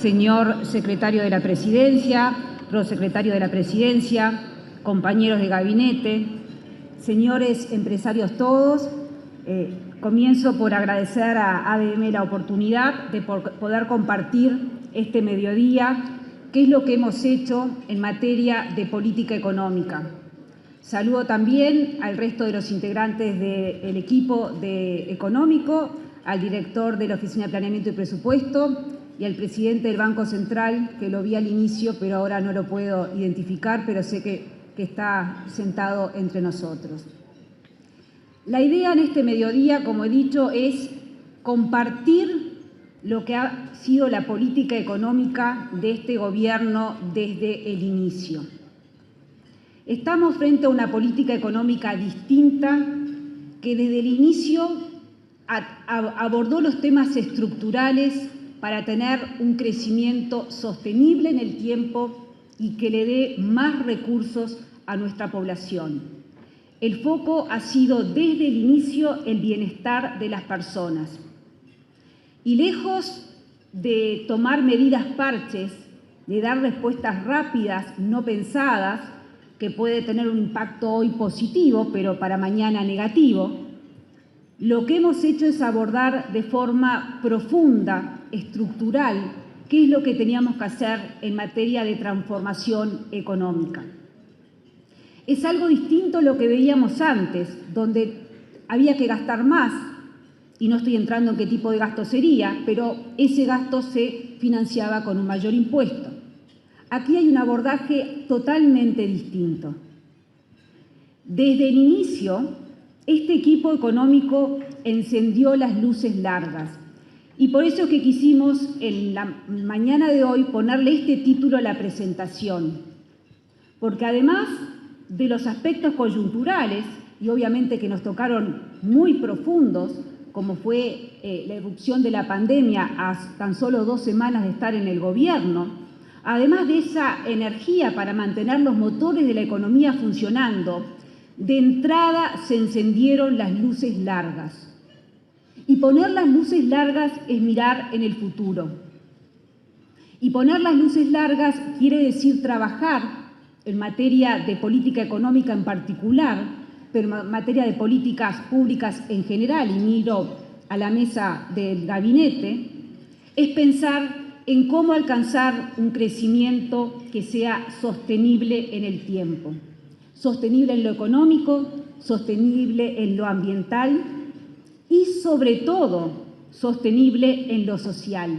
señor secretario de la Presidencia, prosecretario de la Presidencia, compañeros de gabinete, señores empresarios todos, comienzo por agradecer a ADM la oportunidad de poder compartir este mediodía qué es lo que hemos hecho en materia de política económica. Saludo también al resto de los integrantes del equipo económico, al director de la Oficina de Planeamiento y Presupuesto y al presidente del Banco Central, que lo vi al inicio, pero ahora no lo puedo identificar, pero sé que está sentado entre nosotros. La idea en este mediodía, como he dicho, es compartir lo que ha sido la política económica de este gobierno desde el inicio. Estamos frente a una política económica distinta que desde el inicio abordó los temas estructurales para tener un crecimiento sostenible en el tiempo y que le dé más recursos a nuestra población. El foco ha sido desde el inicio el bienestar de las personas. Y lejos de tomar medidas parches, de dar respuestas rápidas, no pensadas, que puede tener un impacto hoy positivo, pero para mañana negativo, lo que hemos hecho es abordar de forma profunda, estructural, qué es lo que teníamos que hacer en materia de transformación económica. Es algo distinto a lo que veíamos antes, donde había que gastar más, y no estoy entrando en qué tipo de gasto sería, pero ese gasto se financiaba con un mayor impuesto. Aquí hay un abordaje totalmente distinto. Desde el inicio, este equipo económico encendió las luces largas y por eso es que quisimos en la mañana de hoy ponerle este título a la presentación, porque además de los aspectos coyunturales, y obviamente que nos tocaron muy profundos, como fue la irrupción de la pandemia a tan solo 2 semanas de estar en el gobierno, además de esa energía para mantener los motores de la economía funcionando, de entrada se encendieron las luces largas. Y poner las luces largas es mirar en el futuro. Y poner las luces largas quiere decir trabajar en materia de política económica en particular, pero en materia de políticas públicas en general, y miro a la mesa del gabinete, es pensar en cómo alcanzar un crecimiento que sea sostenible en el tiempo. Sostenible en lo económico, sostenible en lo ambiental y, sobre todo, sostenible en lo social.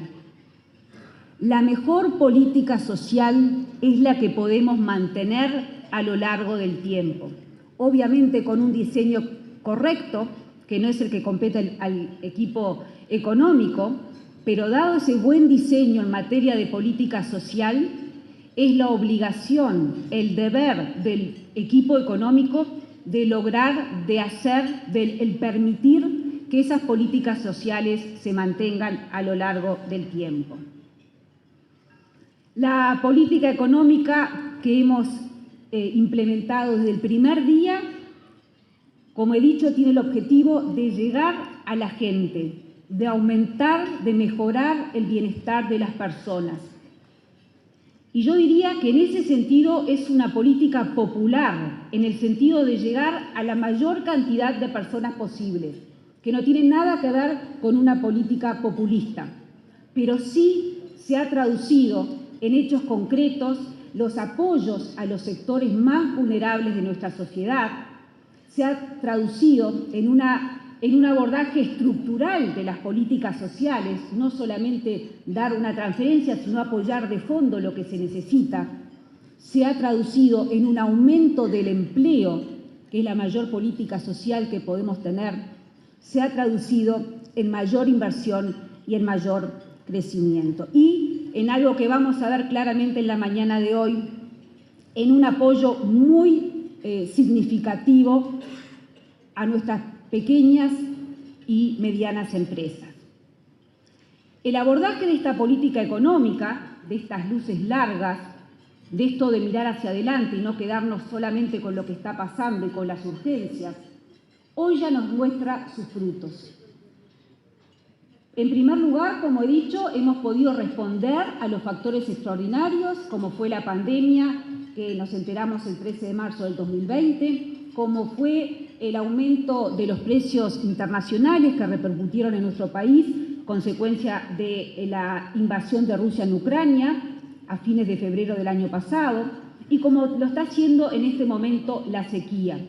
La mejor política social es la que podemos mantener a lo largo del tiempo. Obviamente con un diseño correcto, que no es el que compete al equipo económico, pero dado ese buen diseño en materia de política social, es la obligación, el deber del equipo económico de lograr, de hacer, el permitir que esas políticas sociales se mantengan a lo largo del tiempo. La política económica que hemos implementado desde el primer día, como he dicho, tiene el objetivo de llegar a la gente, de aumentar, de mejorar el bienestar de las personas. Y yo diría que en ese sentido es una política popular, en el sentido de llegar a la mayor cantidad de personas posibles, que no tiene nada que ver con una política populista, pero sí se ha traducido en hechos concretos los apoyos a los sectores más vulnerables de nuestra sociedad, se ha traducido en un abordaje estructural de las políticas sociales, no solamente dar una transferencia, sino apoyar de fondo lo que se necesita. Se ha traducido en un aumento del empleo, que es la mayor política social que podemos tener. Se ha traducido en mayor inversión y en mayor crecimiento. Y en algo que vamos a ver claramente en la mañana de hoy, en un apoyo muy significativo a nuestras pequeñas y medianas empresas. El abordaje de esta política económica, de estas luces largas, de esto de mirar hacia adelante y no quedarnos solamente con lo que está pasando y con las urgencias, hoy ya nos muestra sus frutos. En primer lugar, como he dicho, hemos podido responder a los factores extraordinarios, como fue la pandemia, que nos enteramos el 13 de marzo del 2020, como fue el aumento de los precios internacionales que repercutieron en nuestro país, consecuencia de la invasión de Rusia en Ucrania a fines de febrero del año pasado, y como lo está haciendo en este momento la sequía.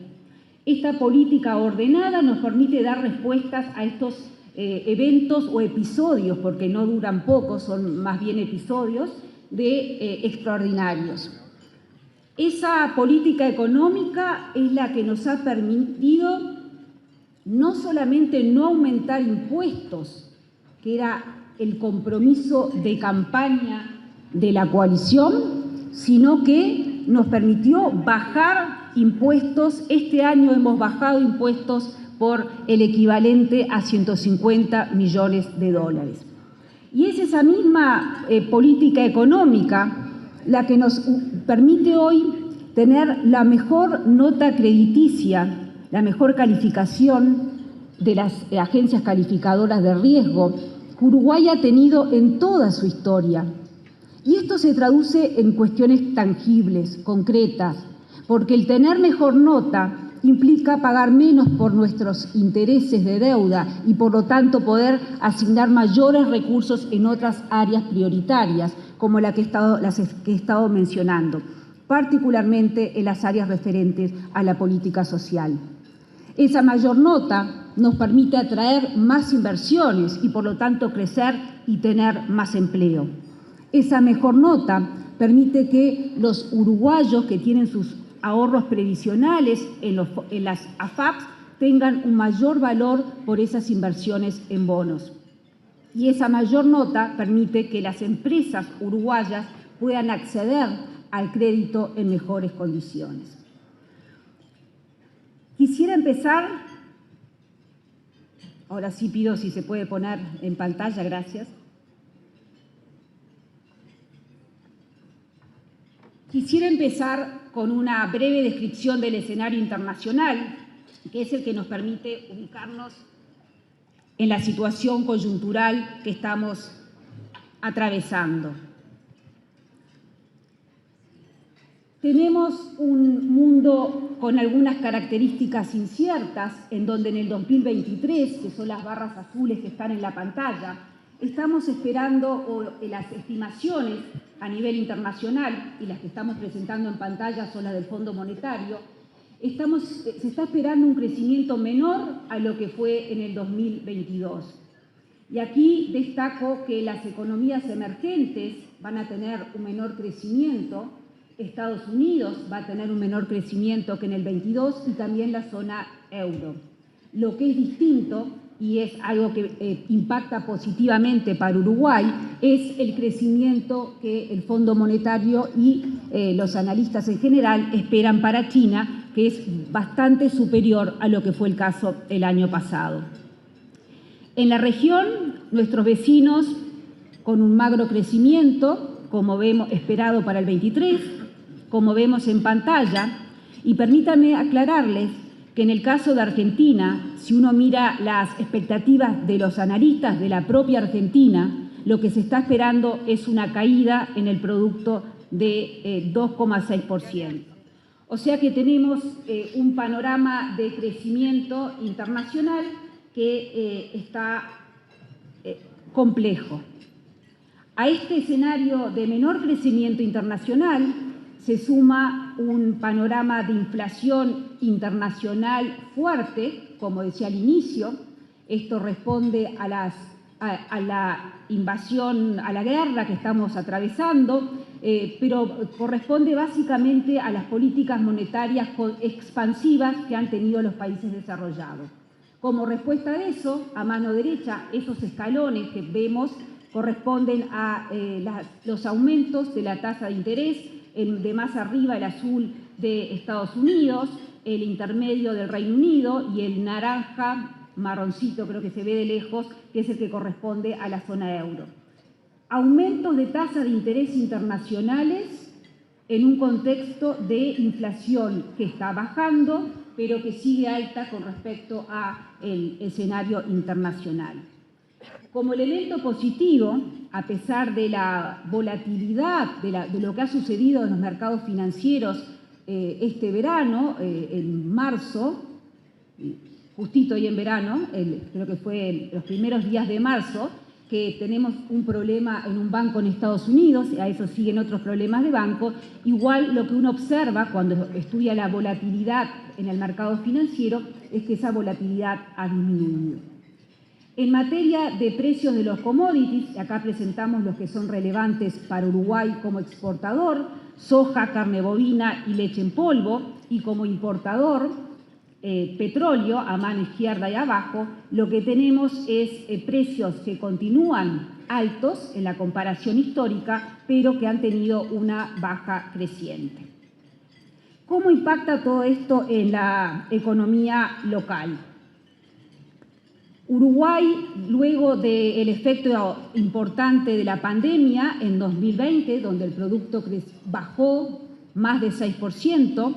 Esta política ordenada nos permite dar respuestas a estos eventos o episodios, porque no duran poco, son más bien episodios extraordinarios. Esa política económica es la que nos ha permitido no solamente no aumentar impuestos, que era el compromiso de campaña de la coalición, sino que nos permitió bajar impuestos. Este año hemos bajado impuestos por el equivalente a 150 millones de dólares. Y es esa misma política económica la que nos permite hoy tener la mejor nota crediticia, la mejor calificación de las agencias calificadoras de riesgo que Uruguay ha tenido en toda su historia. Y esto se traduce en cuestiones tangibles, concretas, porque el tener mejor nota implica pagar menos por nuestros intereses de deuda y, por lo tanto, poder asignar mayores recursos en otras áreas prioritarias, como las que he estado mencionando, particularmente en las áreas referentes a la política social. Esa mayor nota nos permite atraer más inversiones y, por lo tanto, crecer y tener más empleo. Esa mejor nota permite que los uruguayos que tienen sus ahorros previsionales en las AFAPs tengan un mayor valor por esas inversiones en bonos. Y esa mayor nota permite que las empresas uruguayas puedan acceder al crédito en mejores condiciones. Quisiera empezar, ahora sí pido si se puede poner en pantalla, gracias. Quisiera empezar con una breve descripción del escenario internacional, que es el que nos permite ubicarnos en la situación coyuntural que estamos atravesando. Tenemos un mundo con algunas características inciertas, en donde en el 2023, que son las barras azules que están en la pantalla, estamos esperando, las estimaciones a nivel internacional, y las que estamos presentando en pantalla son las del Fondo Monetario, se está esperando un crecimiento menor a lo que fue en el 2022. Y aquí destaco que las economías emergentes van a tener un menor crecimiento, Estados Unidos va a tener un menor crecimiento que en el 22 y también la zona euro. Lo que es distinto y es algo que impacta positivamente para Uruguay, es el crecimiento que el Fondo Monetario y los analistas en general esperan para China, que es bastante superior a lo que fue el caso el año pasado. En la región, nuestros vecinos con un magro crecimiento, como vemos, esperado para el 23, como vemos en pantalla, y permítanme aclararles que en el caso de Argentina, si uno mira las expectativas de los analistas de la propia Argentina, lo que se está esperando es una caída en el producto de 2,6%. O sea que tenemos un panorama de crecimiento internacional que está complejo. A este escenario de menor crecimiento internacional se suma un panorama de inflación internacional fuerte, como decía al inicio. Esto responde a la invasión, a la guerra que estamos atravesando, pero corresponde básicamente a las políticas monetarias expansivas que han tenido los países desarrollados. Como respuesta a eso, a mano derecha, esos escalones que vemos corresponden a los aumentos de la tasa de interés, de más arriba el azul de Estados Unidos, el intermedio del Reino Unido y el naranja, marroncito creo que se ve de lejos, que es el que corresponde a la zona euro. Aumentos de tasas de interés internacionales en un contexto de inflación que está bajando, pero que sigue alta con respecto al escenario internacional. Como elemento positivo, a pesar de la volatilidad de lo que ha sucedido en los mercados financieros este verano, en marzo, justito hoy en verano, creo que fue los primeros días de marzo, que tenemos un problema en un banco en Estados Unidos, y a eso siguen otros problemas de banco. Igual lo que uno observa cuando estudia la volatilidad en el mercado financiero es que esa volatilidad ha disminuido. En materia de precios de los commodities, acá presentamos los que son relevantes para Uruguay como exportador: soja, carne bovina y leche en polvo, y como importador, petróleo a mano izquierda y abajo. Lo que tenemos es precios que continúan altos en la comparación histórica, pero que han tenido una baja creciente. ¿Cómo impacta todo esto en la economía local? Uruguay, luego del efecto importante de la pandemia en 2020, donde el producto bajó más de 6%,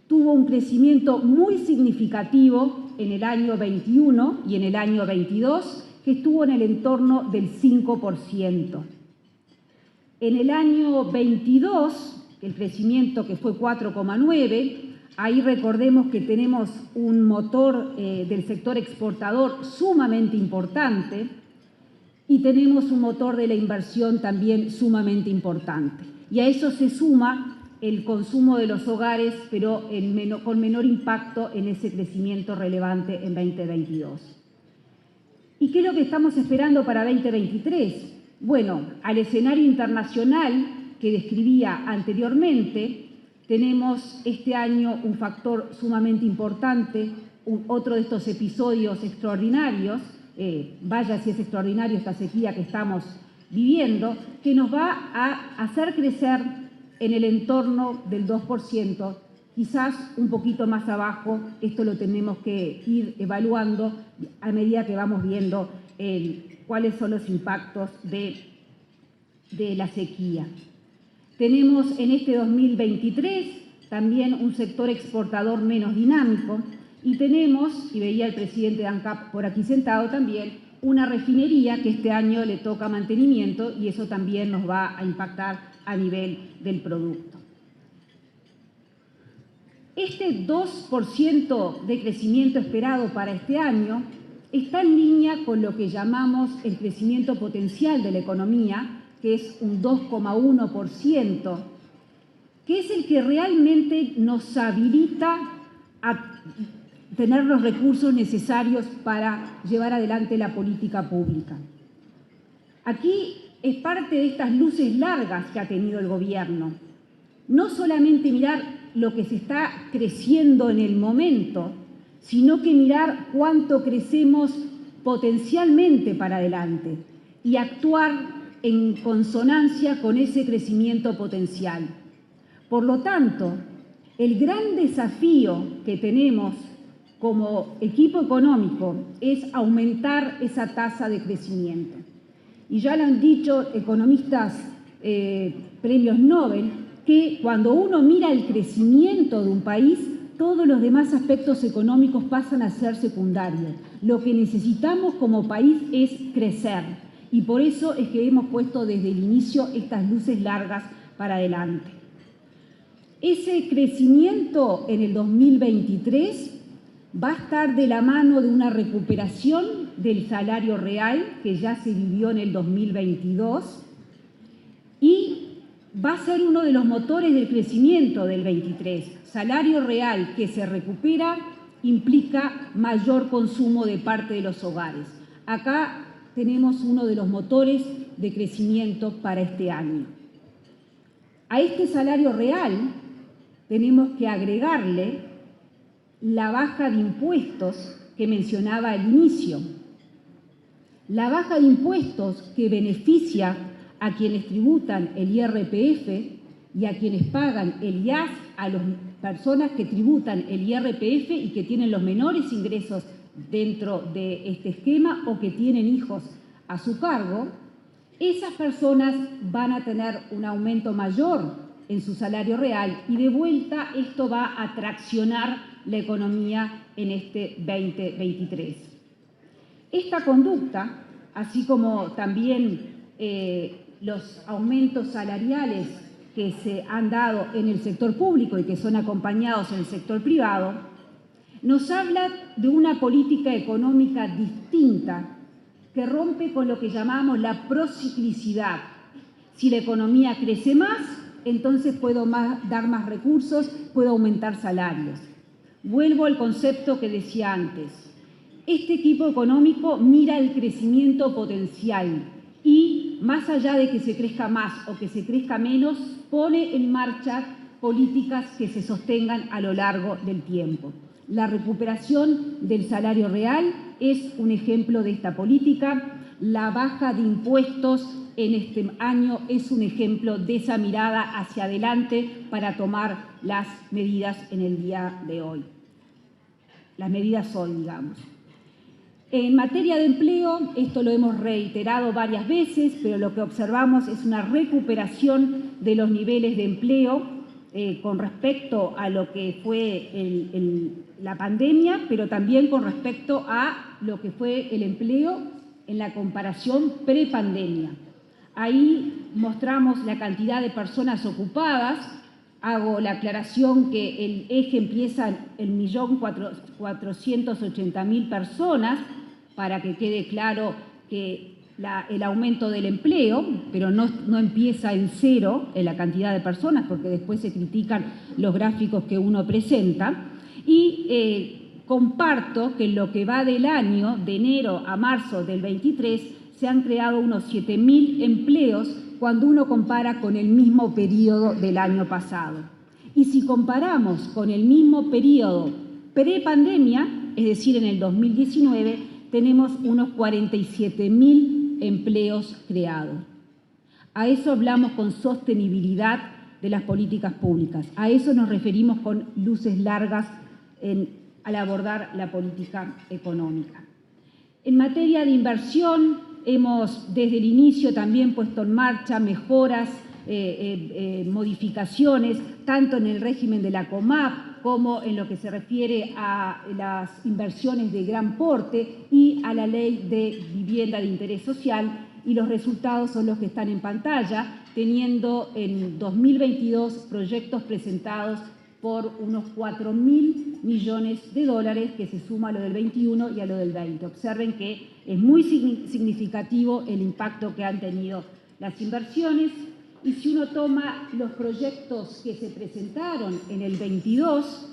tuvo un crecimiento muy significativo en el año 21 y en el año 22, que estuvo en el entorno del 5%. En el año 22, el crecimiento que fue 4,9%, ahí recordemos que tenemos un motor del sector exportador sumamente importante y tenemos un motor de la inversión también sumamente importante. Y a eso se suma el consumo de los hogares, pero con menor impacto en ese crecimiento relevante en 2022. ¿Y qué es lo que estamos esperando para 2023? Bueno, al escenario internacional que describía anteriormente, tenemos este año un factor sumamente importante, otro de estos episodios extraordinarios, vaya si es extraordinario esta sequía que estamos viviendo, que nos va a hacer crecer en el entorno del 2%, quizás un poquito más abajo. Esto lo tenemos que ir evaluando a medida que vamos viendo cuáles son los impactos de la sequía. Tenemos en este 2023 también un sector exportador menos dinámico y tenemos, y veía el presidente de ANCAP por aquí sentado también, una refinería que este año le toca mantenimiento y eso también nos va a impactar a nivel del producto. Este 2% de crecimiento esperado para este año está en línea con lo que llamamos el crecimiento potencial de la economía, que es un 2,1%, que es el que realmente nos habilita a tener los recursos necesarios para llevar adelante la política pública. Aquí es parte de estas luces largas que ha tenido el gobierno. No solamente mirar lo que se está creciendo en el momento, sino que mirar cuánto crecemos potencialmente para adelante y actuar en consonancia con ese crecimiento potencial. Por lo tanto, el gran desafío que tenemos como equipo económico es aumentar esa tasa de crecimiento. Y ya lo han dicho economistas premios Nobel, que cuando uno mira el crecimiento de un país, todos los demás aspectos económicos pasan a ser secundarios. Lo que necesitamos como país es crecer. Y por eso es que hemos puesto desde el inicio estas luces largas para adelante. Ese crecimiento en el 2023 va a estar de la mano de una recuperación del salario real que ya se vivió en el 2022 y va a ser uno de los motores del crecimiento del 23. Salario real que se recupera implica mayor consumo de parte de los hogares. Acá tenemos uno de los motores de crecimiento para este año. A este salario real tenemos que agregarle la baja de impuestos que mencionaba al inicio. La baja de impuestos que beneficia a quienes tributan el IRPF y a quienes pagan el IAS, a las personas que tributan el IRPF y que tienen los menores ingresos dentro de este esquema o que tienen hijos a su cargo, esas personas van a tener un aumento mayor en su salario real y de vuelta esto va a traccionar la economía en este 2023. Esta conducta así como también los aumentos salariales que se han dado en el sector público y que son acompañados en el sector privado, nos habla de una política económica distinta que rompe con lo que llamamos la prociclicidad. Si la economía crece más, entonces puedo dar más recursos, puedo aumentar salarios. Vuelvo al concepto que decía antes. Este equipo económico mira el crecimiento potencial y, más allá de que se crezca más o que se crezca menos, pone en marcha políticas que se sostengan a lo largo del tiempo. La recuperación del salario real es un ejemplo de esta política. La baja de impuestos en este año es un ejemplo de esa mirada hacia adelante para tomar las medidas en el día de hoy. Las medidas hoy, digamos. En materia de empleo, esto lo hemos reiterado varias veces, pero lo que observamos es una recuperación de los niveles de empleo con respecto a lo que fue la pandemia, pero también con respecto a lo que fue el empleo en la comparación prepandemia. Ahí mostramos la cantidad de personas ocupadas. Hago la aclaración que el eje empieza en 1.480.000 personas, para que quede claro que el aumento del empleo, pero no empieza en cero en la cantidad de personas, porque después se critican los gráficos que uno presenta. Y comparto que en lo que va del año, de enero a marzo del 23, se han creado unos 7.000 empleos cuando uno compara con el mismo periodo del año pasado. Y si comparamos con el mismo periodo prepandemia, es decir, en el 2019, tenemos unos 47.000 empleos creados. A eso hablamos con sostenibilidad de las políticas públicas. A eso nos referimos con luces largas al abordar la política económica. En materia de inversión, hemos desde el inicio también puesto en marcha mejoras, modificaciones, tanto en el régimen de la COMAP como en lo que se refiere a las inversiones de gran porte y a la ley de vivienda de interés social, y los resultados son los que están en pantalla, teniendo en 2022 proyectos presentados por unos 4.000 millones de dólares, que se suma a lo del 21 y a lo del 20. Observen que es muy significativo el impacto que han tenido las inversiones. Y si uno toma los proyectos que se presentaron en el 22,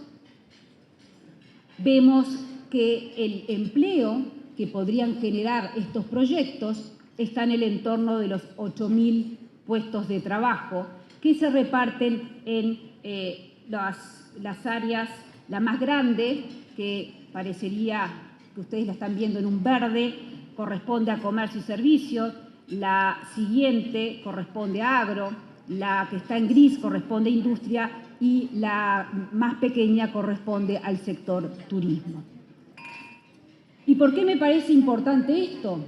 vemos que el empleo que podrían generar estos proyectos está en el entorno de los 8.000 puestos de trabajo, que se reparten en las áreas. La más grande, que parecería que ustedes la están viendo en un verde, corresponde a comercio y servicios. La siguiente corresponde a agro, la que está en gris corresponde a industria y la más pequeña corresponde al sector turismo. ¿Y por qué me parece importante esto?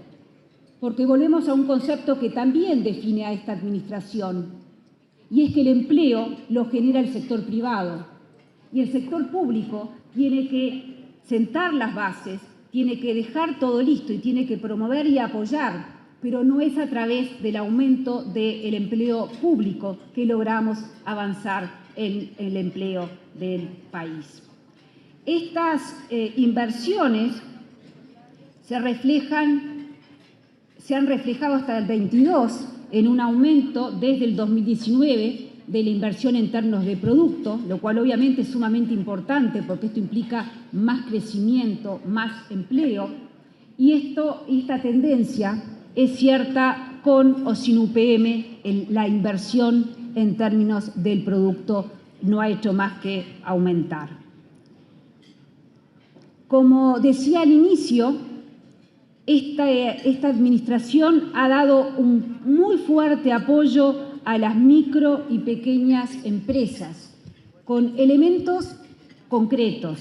Porque volvemos a un concepto que también define a esta administración, y es que el empleo lo genera el sector privado y el sector público tiene que sentar las bases, tiene que dejar todo listo y tiene que promover y apoyar, pero no es a través del aumento del empleo público que logramos avanzar en el empleo del país. Estas inversiones se han reflejado hasta el 22 en un aumento desde el 2019 de la inversión en términos de producto, lo cual obviamente es sumamente importante porque esto implica más crecimiento, más empleo, y esta tendencia es cierta con o sin UPM. La inversión en términos del producto no ha hecho más que aumentar. Como decía al inicio, esta administración ha dado un muy fuerte apoyo a las micro y pequeñas empresas, con elementos concretos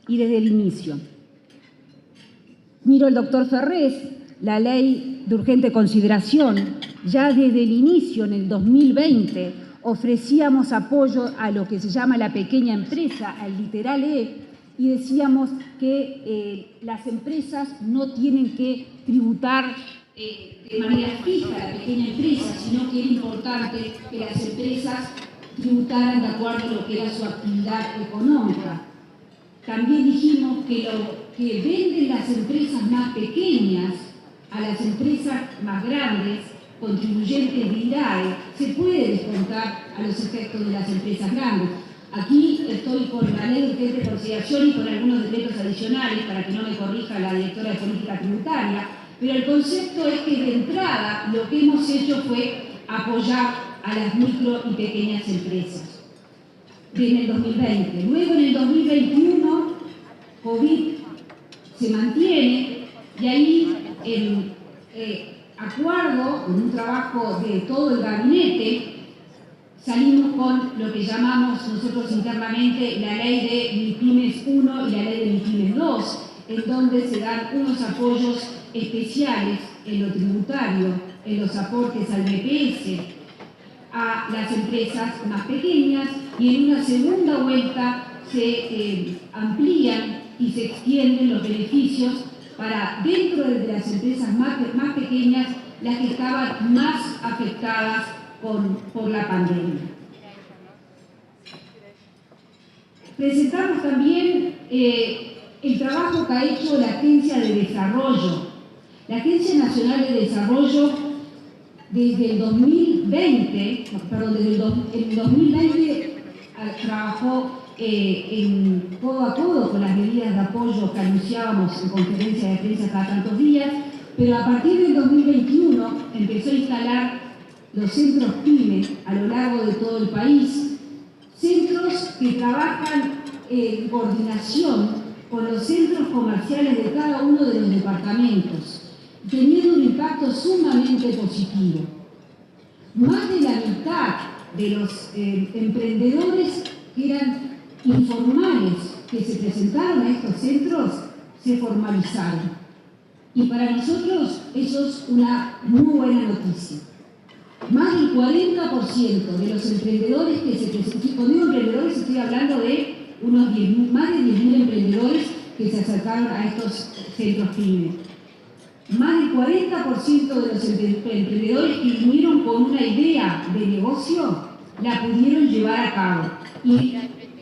y desde el inicio. Miro al doctor Ferrés, la ley de urgente consideración, ya desde el inicio, en el 2020, ofrecíamos apoyo a lo que se llama la pequeña empresa, al literal E, y decíamos que las empresas no tienen que tributar de manera fija a la pequeña empresa, sino que era importante que las empresas tributaran de acuerdo a lo que era su actividad económica. También dijimos que lo que venden las empresas más pequeñas a las empresas más grandes, contribuyentes de IRAE, se puede descontar a los efectos de las empresas grandes. Aquí estoy con la ley de urgente consideración y con algunos decretos adicionales para que no me corrija la directora de política tributaria, pero el concepto es que de entrada lo que hemos hecho fue apoyar a las micro y pequeñas empresas en el 2020. Luego en el 2021, COVID se mantiene y ahí en acuerdo, con un trabajo de todo el gabinete, salimos con lo que llamamos nosotros internamente la ley de MIPYMES 1 y la ley de MIPYMES 2, en donde se dan unos apoyos especiales en lo tributario, en los aportes al BPS, a las empresas más pequeñas, y en una segunda vuelta se amplían y se extienden los beneficios para dentro de las empresas más pequeñas, las que estaban más afectadas por la pandemia. Presentamos también el trabajo que ha hecho la Agencia de Desarrollo. La Agencia Nacional de Desarrollo desde el 2020 trabajó codo a codo con las medidas de apoyo que anunciábamos en conferencia de prensa cada tantos días, pero a partir del 2021 empezó a instalar los centros PYME a lo largo de todo el país, centros que trabajan en coordinación con los centros comerciales de cada uno de los departamentos, teniendo un impacto sumamente positivo. Más de la mitad de los emprendedores que eran informales que se presentaron a estos centros se formalizaron. Y para nosotros eso es una muy buena noticia. Más del 40% de los emprendedores que se presentaron, cuando digo emprendedores estoy hablando de más de 10.000 emprendedores que se acercaron a estos centros PYME. Más del 40% de los emprendedores que vinieron con una idea de negocio la pudieron llevar a cabo y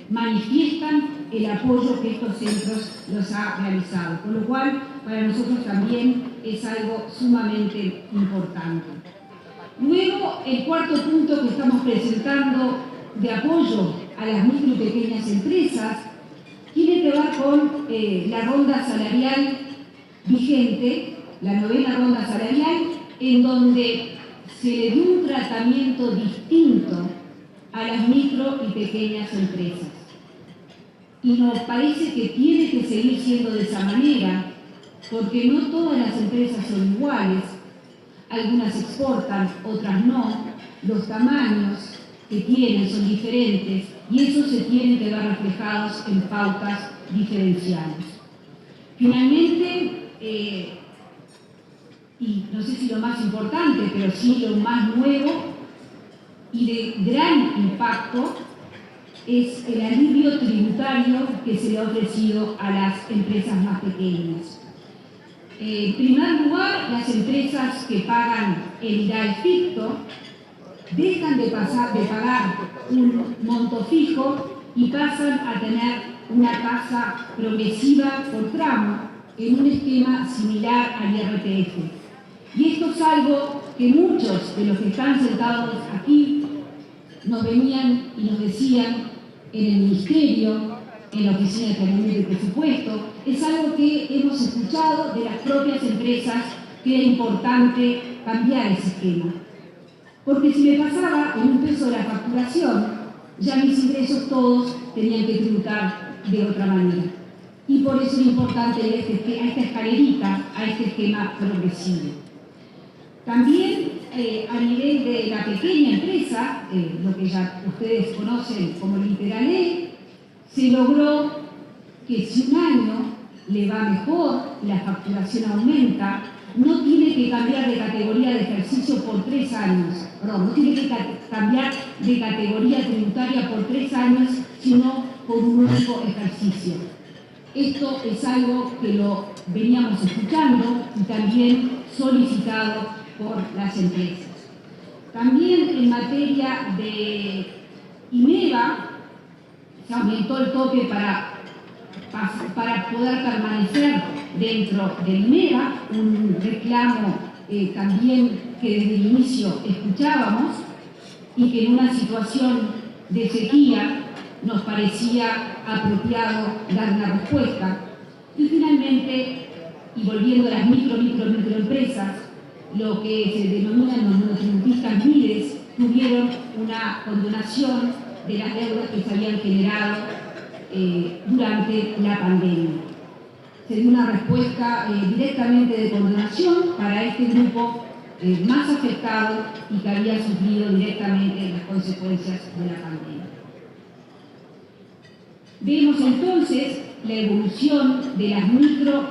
manifiestan el apoyo que estos centros los ha realizado, con lo cual para nosotros también es algo sumamente importante. Luego, el cuarto punto que estamos presentando de apoyo a las micro y pequeñas empresas tiene que ver con la ronda salarial vigente, la 9ª ronda salarial, en donde se le dio un tratamiento distinto a las micro y pequeñas empresas. Y nos parece que tiene que seguir siendo de esa manera, porque no todas las empresas son iguales, algunas exportan, otras no, los tamaños que tienen son diferentes y eso se tiene que ver reflejados en pautas diferenciales. Finalmente, y no sé si lo más importante, pero sí lo más nuevo y de gran impacto, es el alivio tributario que se le ha ofrecido a las empresas más pequeñas. En primer lugar, las empresas que pagan el IRAE ficto dejan de pagar un monto fijo y pasan a tener una tasa progresiva por tramo en un esquema similar al IRPF. Y esto es algo que muchos de los que están sentados aquí nos venían y nos decían en el Ministerio, en la Oficina de Planeamiento y Presupuesto, es algo que hemos escuchado de las propias empresas que era importante cambiar ese esquema. Porque si me pasaba en un peso de la facturación, ya mis ingresos todos tenían que tributar de otra manera. Y por eso es importante ir a esta escalerita, a este esquema progresivo. También a nivel de la pequeña empresa, lo que ya ustedes conocen como Literaley, se logró que si un año le va mejor, la facturación aumenta, no tiene que cambiar de categoría de ejercicio por 3 años, no tiene que cambiar de categoría tributaria por 3 años, sino por un único ejercicio. Esto es algo que lo veníamos escuchando y también solicitado por las empresas. También en materia de IMEVA, se aumentó el tope para poder permanecer dentro del IMEVA, un reclamo también que desde el inicio escuchábamos y que en una situación de sequía nos parecía apropiado dar una respuesta. Y finalmente, y volviendo a las microempresas, lo que se denominan los monotributistas MIDES, tuvieron una condonación de las deudas que se habían generado durante la pandemia. Se dio una respuesta directamente de condonación para este grupo más afectado y que había sufrido directamente las consecuencias de la pandemia. Vemos entonces la evolución de las micro,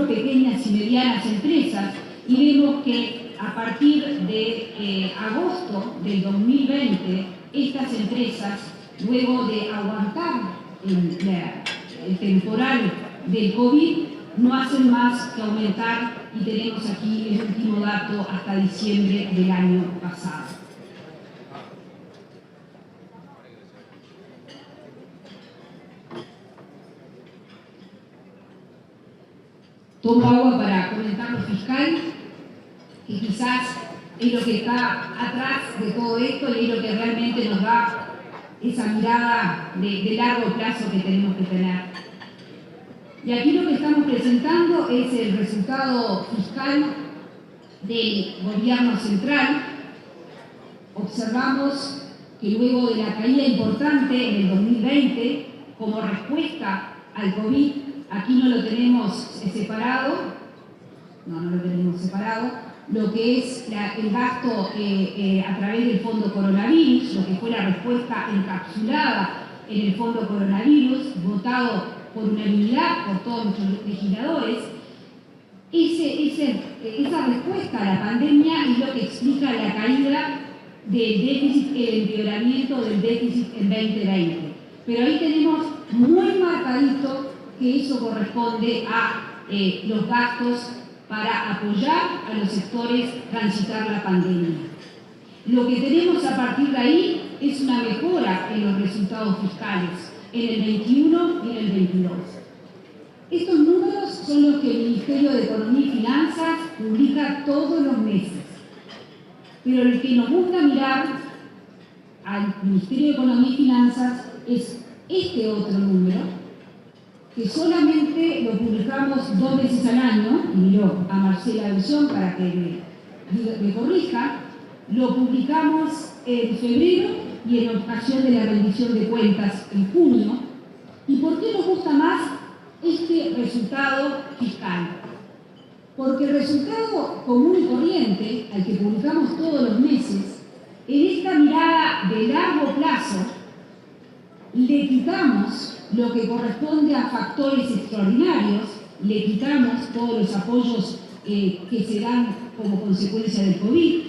pequeñas y medianas empresas y vemos que a partir de agosto del 2020 estas empresas, luego de aguantar el temporal del COVID, no hacen más que aumentar y tenemos aquí el último dato hasta diciembre del año pasado. Tomo agua para comentar lo fiscal, que quizás es lo que está atrás de todo esto y es lo que realmente nos da esa mirada de largo plazo que tenemos que tener. Y aquí lo que estamos presentando es el resultado fiscal del gobierno central. Observamos que luego de la caída importante en el 2020, como respuesta al COVID, aquí no lo tenemos separado, lo que es el gasto a través del Fondo Coronavirus, lo que fue la respuesta encapsulada en el Fondo Coronavirus, votado por unanimidad por todos nuestros legisladores. Esa respuesta a la pandemia es lo que explica la caída del déficit, el empeoramiento del déficit en 2020. Pero ahí tenemos muy marcadito que eso corresponde a los gastos para apoyar a los sectores transitar la pandemia. Lo que tenemos a partir de ahí es una mejora en los resultados fiscales en el 21 y en el 22. Estos números son los que el Ministerio de Economía y Finanzas publica todos los meses. Pero el que nos gusta mirar al Ministerio de Economía y Finanzas es este otro número, que solamente lo publicamos 2 veces al año, y miro a Marcela Bellón para que me corrija, lo publicamos en febrero y en ocasión de la rendición de cuentas en junio. ¿Y por qué nos gusta más este resultado fiscal? Porque el resultado común y corriente, al que publicamos todos los meses, en esta mirada de largo plazo, le quitamos lo que corresponde a factores extraordinarios, le quitamos todos los apoyos que se dan como consecuencia del COVID,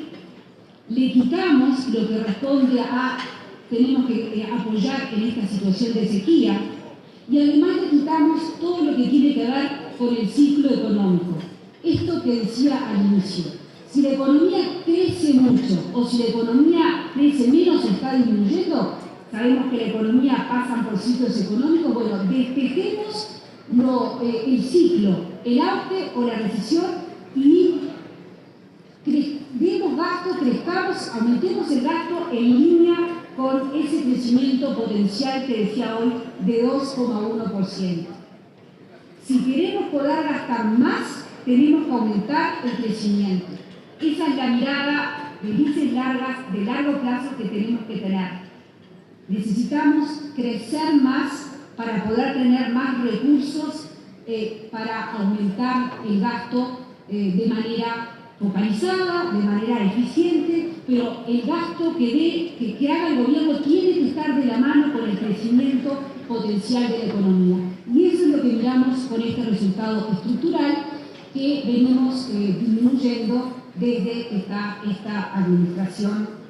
le quitamos lo que responde a tenemos que apoyar en esta situación de sequía y además le quitamos todo lo que tiene que ver con el ciclo económico. Esto que decía al inicio, si la economía crece mucho o si la economía crece menos o está disminuyendo, sabemos que la economía pasa por ciclos económicos. Bueno, despejemos el ciclo, el auge o la recesión y demos gasto, crezcamos, aumentemos el gasto en línea con ese crecimiento potencial que decía hoy de 2,1%. Si queremos poder gastar más, tenemos que aumentar el crecimiento. Esa es la mirada de luces largas, de largo plazo que tenemos que tener. Necesitamos crecer más para poder tener más recursos para aumentar el gasto de manera focalizada, de manera eficiente, pero el gasto que haga el gobierno tiene que estar de la mano con el crecimiento potencial de la economía. Y eso es lo que miramos con este resultado estructural que venimos disminuyendo desde esta administración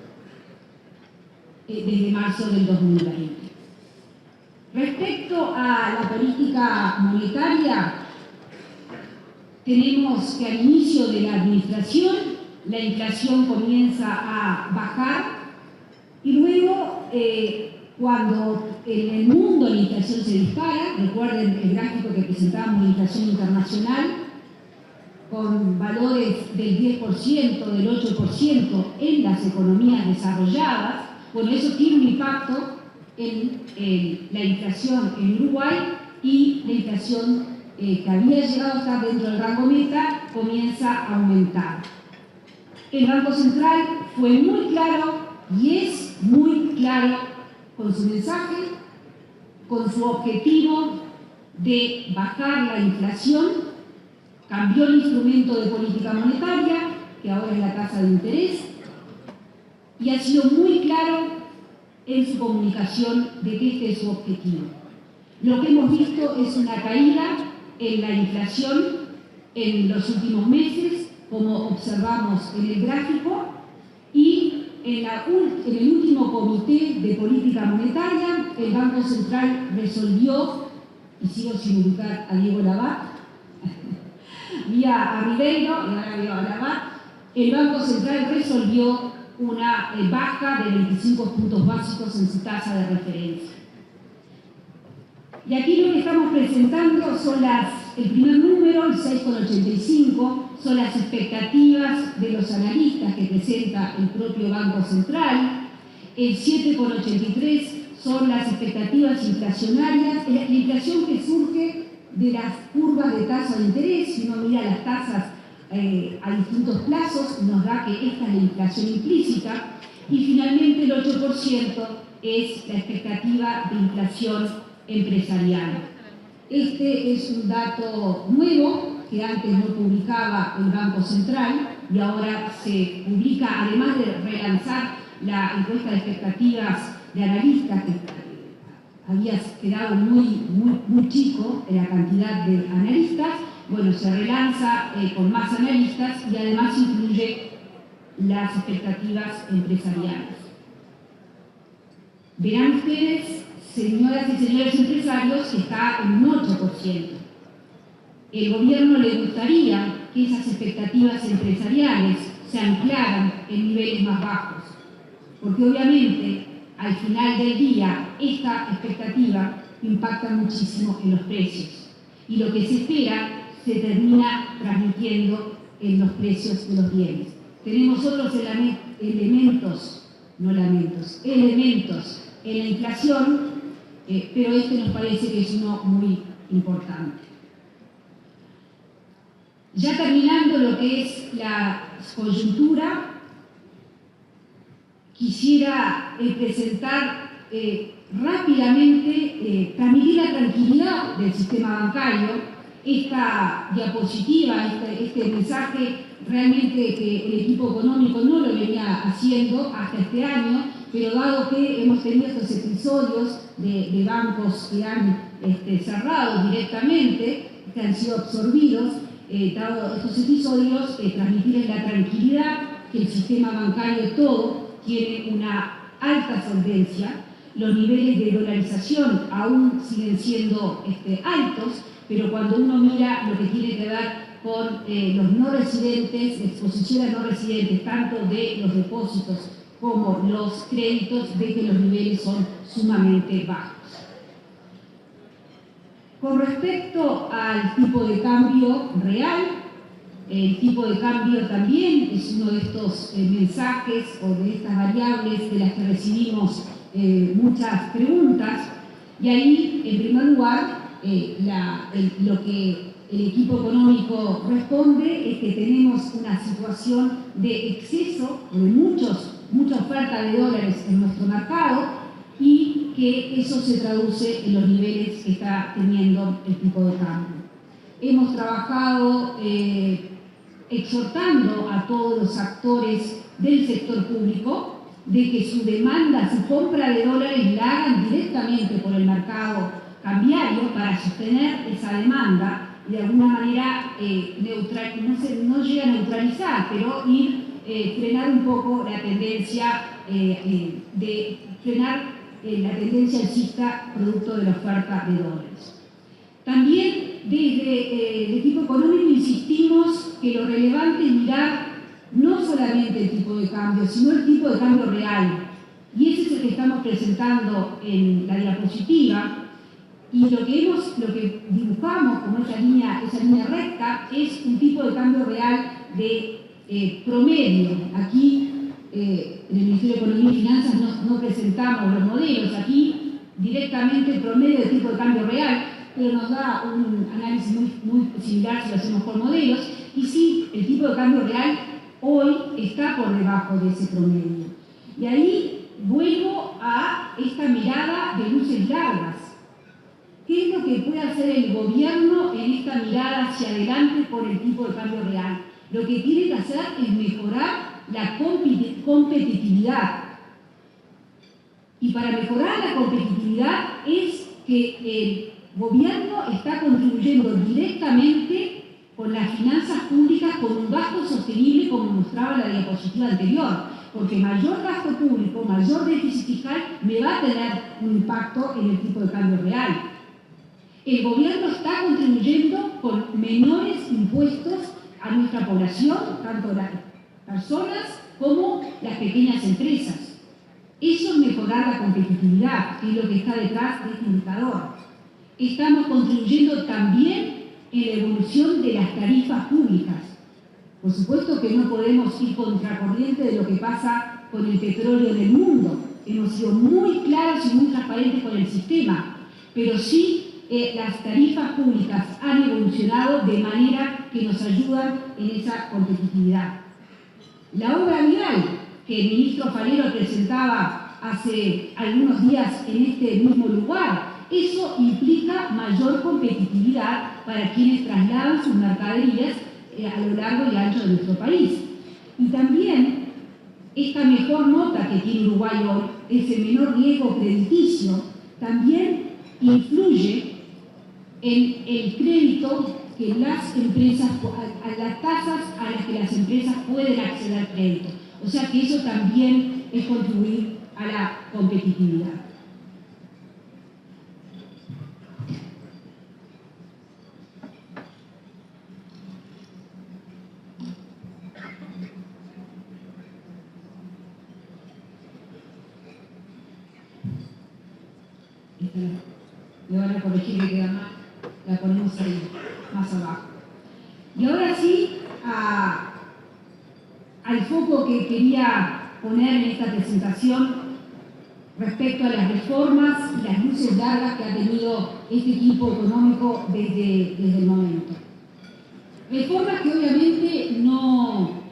desde marzo del 2020. Respecto a la política monetaria, tenemos que al inicio de la administración la inflación comienza a bajar y luego cuando en el mundo la inflación se dispara, recuerden el gráfico que presentábamos de inflación internacional, con valores del 10%, del 8% en las economías desarrolladas, bueno, eso tiene un impacto en la inflación en Uruguay y la inflación que había llegado a estar dentro del rango meta comienza a aumentar. El Banco Central fue muy claro y es muy claro con su mensaje, con su objetivo de bajar la inflación, cambió el instrumento de política monetaria, que ahora es la tasa de interés, y ha sido muy claro en su comunicación de que este es su objetivo. Lo que hemos visto es una caída en la inflación en los últimos meses, como observamos en el gráfico, y en el último comité de política monetaria, el Banco Central resolvió, y sigo sin ubicar a Diego Labat, vía a Ribeiro, y ahora veo a Labat, el Banco Central resolvió una baja de 25 puntos básicos en su tasa de referencia. Y aquí lo que estamos presentando son el primer número, el 6,85, son las expectativas de los analistas que presenta el propio Banco Central. El 7,83 son las expectativas inflacionarias, la inflación que surge de las curvas de tasa de interés. Si uno mira las tasas a distintos plazos, nos da que esta es la inflación implícita. Y finalmente el 8% es la expectativa de inflación empresarial. Este es un dato nuevo que antes no publicaba el Banco Central y ahora se publica, además de relanzar la encuesta de expectativas de analistas, que había quedado muy chico en la cantidad de analistas. Bueno, se relanza con más analistas y además incluye las expectativas empresariales. Verán ustedes, señoras y señores empresarios, que está en un 8%. El gobierno le gustaría que esas expectativas empresariales se anclaran en niveles más bajos, porque obviamente al final del día esta expectativa impacta muchísimo en los precios y lo que se espera se termina transmitiendo en los precios de los bienes. Tenemos otros elementos en la inflación, pero este nos parece que es uno muy importante. Ya terminando lo que es la coyuntura, quisiera presentar rápidamente, transmitir la tranquilidad del sistema bancario. Esta diapositiva, este mensaje, realmente que el equipo económico no lo venía haciendo hasta este año, pero dado que hemos tenido estos episodios de bancos que han cerrado directamente, que han sido absorbidos, dado estos episodios, transmitirles la tranquilidad que el sistema bancario todo tiene una alta solvencia, los niveles de dolarización aún siguen siendo altos, pero cuando uno mira lo que tiene que ver con los no residentes, exposiciones no residentes, tanto de los depósitos como los créditos, ve que los niveles son sumamente bajos. Con respecto al tipo de cambio real, el tipo de cambio también es uno de estos mensajes o de estas variables de las que recibimos muchas preguntas, y ahí, en primer lugar, lo que el equipo económico responde es que tenemos una situación de exceso, de mucha oferta de dólares en nuestro mercado, y que eso se traduce en los niveles que está teniendo el tipo de cambio. Hemos trabajado exhortando a todos los actores del sector público de que su demanda, su compra de dólares la hagan directamente por el mercado cambiario para sostener esa demanda y de alguna manera no llega a neutralizar, pero frenar un poco la tendencia la tendencia alcista producto de la oferta de dólares. También desde el equipo económico insistimos que lo relevante es mirar no solamente el tipo de cambio, sino el tipo de cambio real. Y ese es el que estamos presentando en la diapositiva. Y lo que dibujamos como esa línea recta es un tipo de cambio real de promedio. Aquí en el Ministerio de Economía y Finanzas no presentamos los modelos, aquí directamente el promedio de tipo de cambio real, pero nos da un análisis muy similar si lo hacemos por modelos, y sí, el tipo de cambio real hoy está por debajo de ese promedio. Y ahí vuelvo a esta mirada de luces largas. ¿Qué es lo que puede hacer el gobierno en esta mirada hacia adelante por el tipo de cambio real? Lo que tiene que hacer es mejorar la competitividad. Y para mejorar la competitividad es que el gobierno está contribuyendo directamente con las finanzas públicas con un gasto sostenible, como mostraba la diapositiva anterior, porque mayor gasto público, mayor déficit fiscal me va a tener un impacto en el tipo de cambio real. El gobierno está contribuyendo con menores impuestos a nuestra población, tanto las personas como las pequeñas empresas. Eso es mejorar la competitividad, que es lo que está detrás de este indicador. Estamos contribuyendo también en la evolución de las tarifas públicas. Por supuesto que no podemos ir contracorriente de lo que pasa con el petróleo en el mundo. Hemos sido muy claros y muy transparentes con el sistema, pero sí las tarifas públicas han evolucionado de manera que nos ayudan en esa competitividad. La obra vial que el ministro Falero presentaba hace algunos días en este mismo lugar, eso implica mayor competitividad para quienes trasladan sus mercaderías a lo largo y ancho de nuestro país. Y también esta mejor nota que tiene Uruguay hoy, ese menor riesgo crediticio, también influye en el crédito que las empresas, a las tasas a las que las empresas pueden acceder al crédito. O sea que eso también es contribuir a la competitividad. Me van a corregir que queda mal, la ponemos ahí, más abajo. Y ahora sí, al foco que quería poner en esta presentación respecto a las reformas y las luces largas que ha tenido este equipo económico desde el momento. Reformas que obviamente no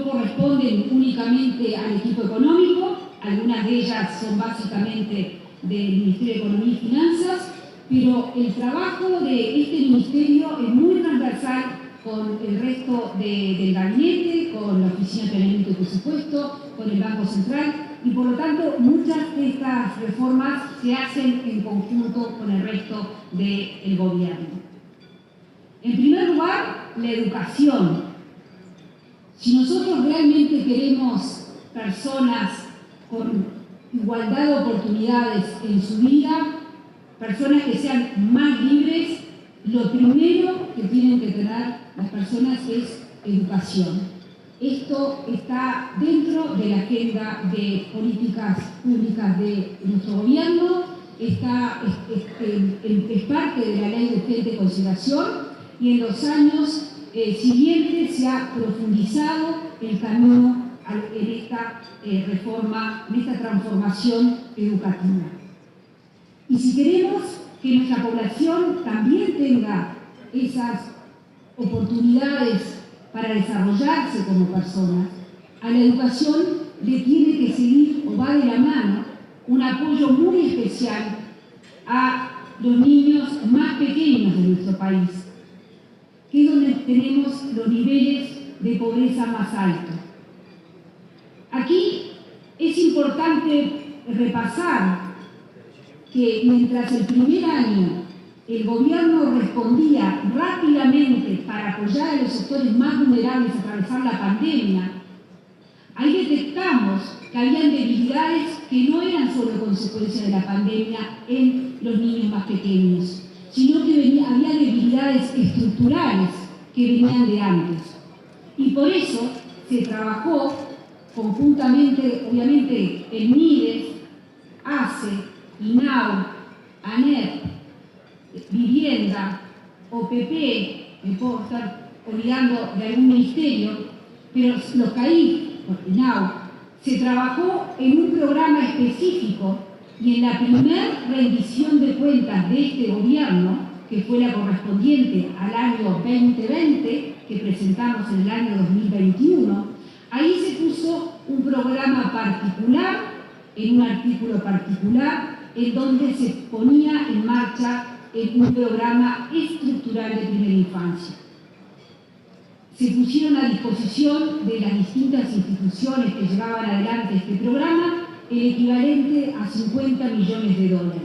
corresponden únicamente al equipo económico, algunas de ellas son básicamente del Ministerio de Economía y Finanzas, pero el trabajo de este ministerio es muy transversal con el resto del gabinete, con la Oficina de Planeamiento y Presupuesto, con el Banco Central, y por lo tanto muchas de estas reformas se hacen en conjunto con el resto del gobierno. En primer lugar, la educación. Si nosotros realmente queremos personas con igualdad de oportunidades en su vida, personas que sean más libres, lo primero que tienen que tener las personas es educación. Esto está dentro de la agenda de políticas públicas de nuestro gobierno, es parte de la ley de urgente consideración, y en los años siguientes se ha profundizado el camino en esta reforma, en esta transformación educativa. Y si queremos que nuestra población también tenga esas oportunidades para desarrollarse como personas, a la educación le tiene que seguir o va de la mano un apoyo muy especial a los niños más pequeños de nuestro país, que es donde tenemos los niveles de pobreza más altos. Aquí es importante repasar que mientras el primer año el gobierno respondía rápidamente para apoyar a los sectores más vulnerables a atravesar la pandemia, ahí detectamos que habían debilidades que no eran solo consecuencia de la pandemia en los niños más pequeños, sino que había debilidades estructurales que venían de antes. Y por eso se trabajó conjuntamente, obviamente, el MIDES, ACE, INAU, ANEP, Vivienda, OPP, me puedo estar olvidando de algún ministerio, pero los CAIF, INAU, se trabajó en un programa específico y en la primera rendición de cuentas de este gobierno, que fue la correspondiente al año 2020, que presentamos en el año 2021, ahí se puso un programa particular, en un artículo particular, en donde se ponía en marcha un programa estructural de primera infancia. Se pusieron a disposición de las distintas instituciones que llevaban adelante este programa el equivalente a 50 millones de dólares.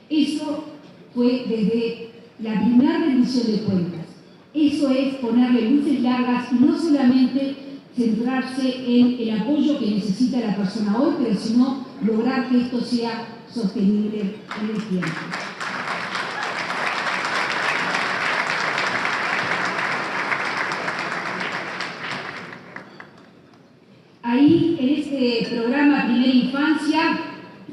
Eso fue desde la primera rendición de cuentas. Eso es ponerle luces largas y no solamente centrarse en el apoyo que necesita la persona hoy, pero sino lograr que esto sea sostenible en el tiempo. Ahí, en este programa Primera Infancia,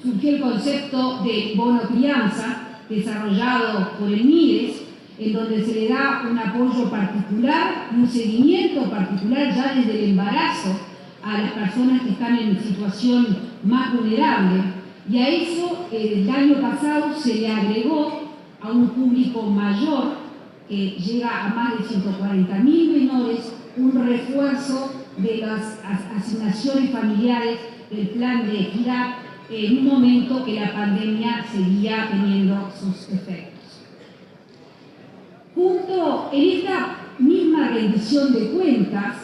surgió el concepto de bono crianza, desarrollado por el MIDES, en donde se le da un apoyo particular, un seguimiento particular ya desde el embarazo a las personas que están en situación más vulnerable. Y a eso, el año pasado se le agregó a un público mayor, que llega a más de 140.000 menores, un refuerzo de las asignaciones familiares del plan de equidad en un momento que la pandemia seguía teniendo sus efectos. Junto en esta misma rendición de cuentas,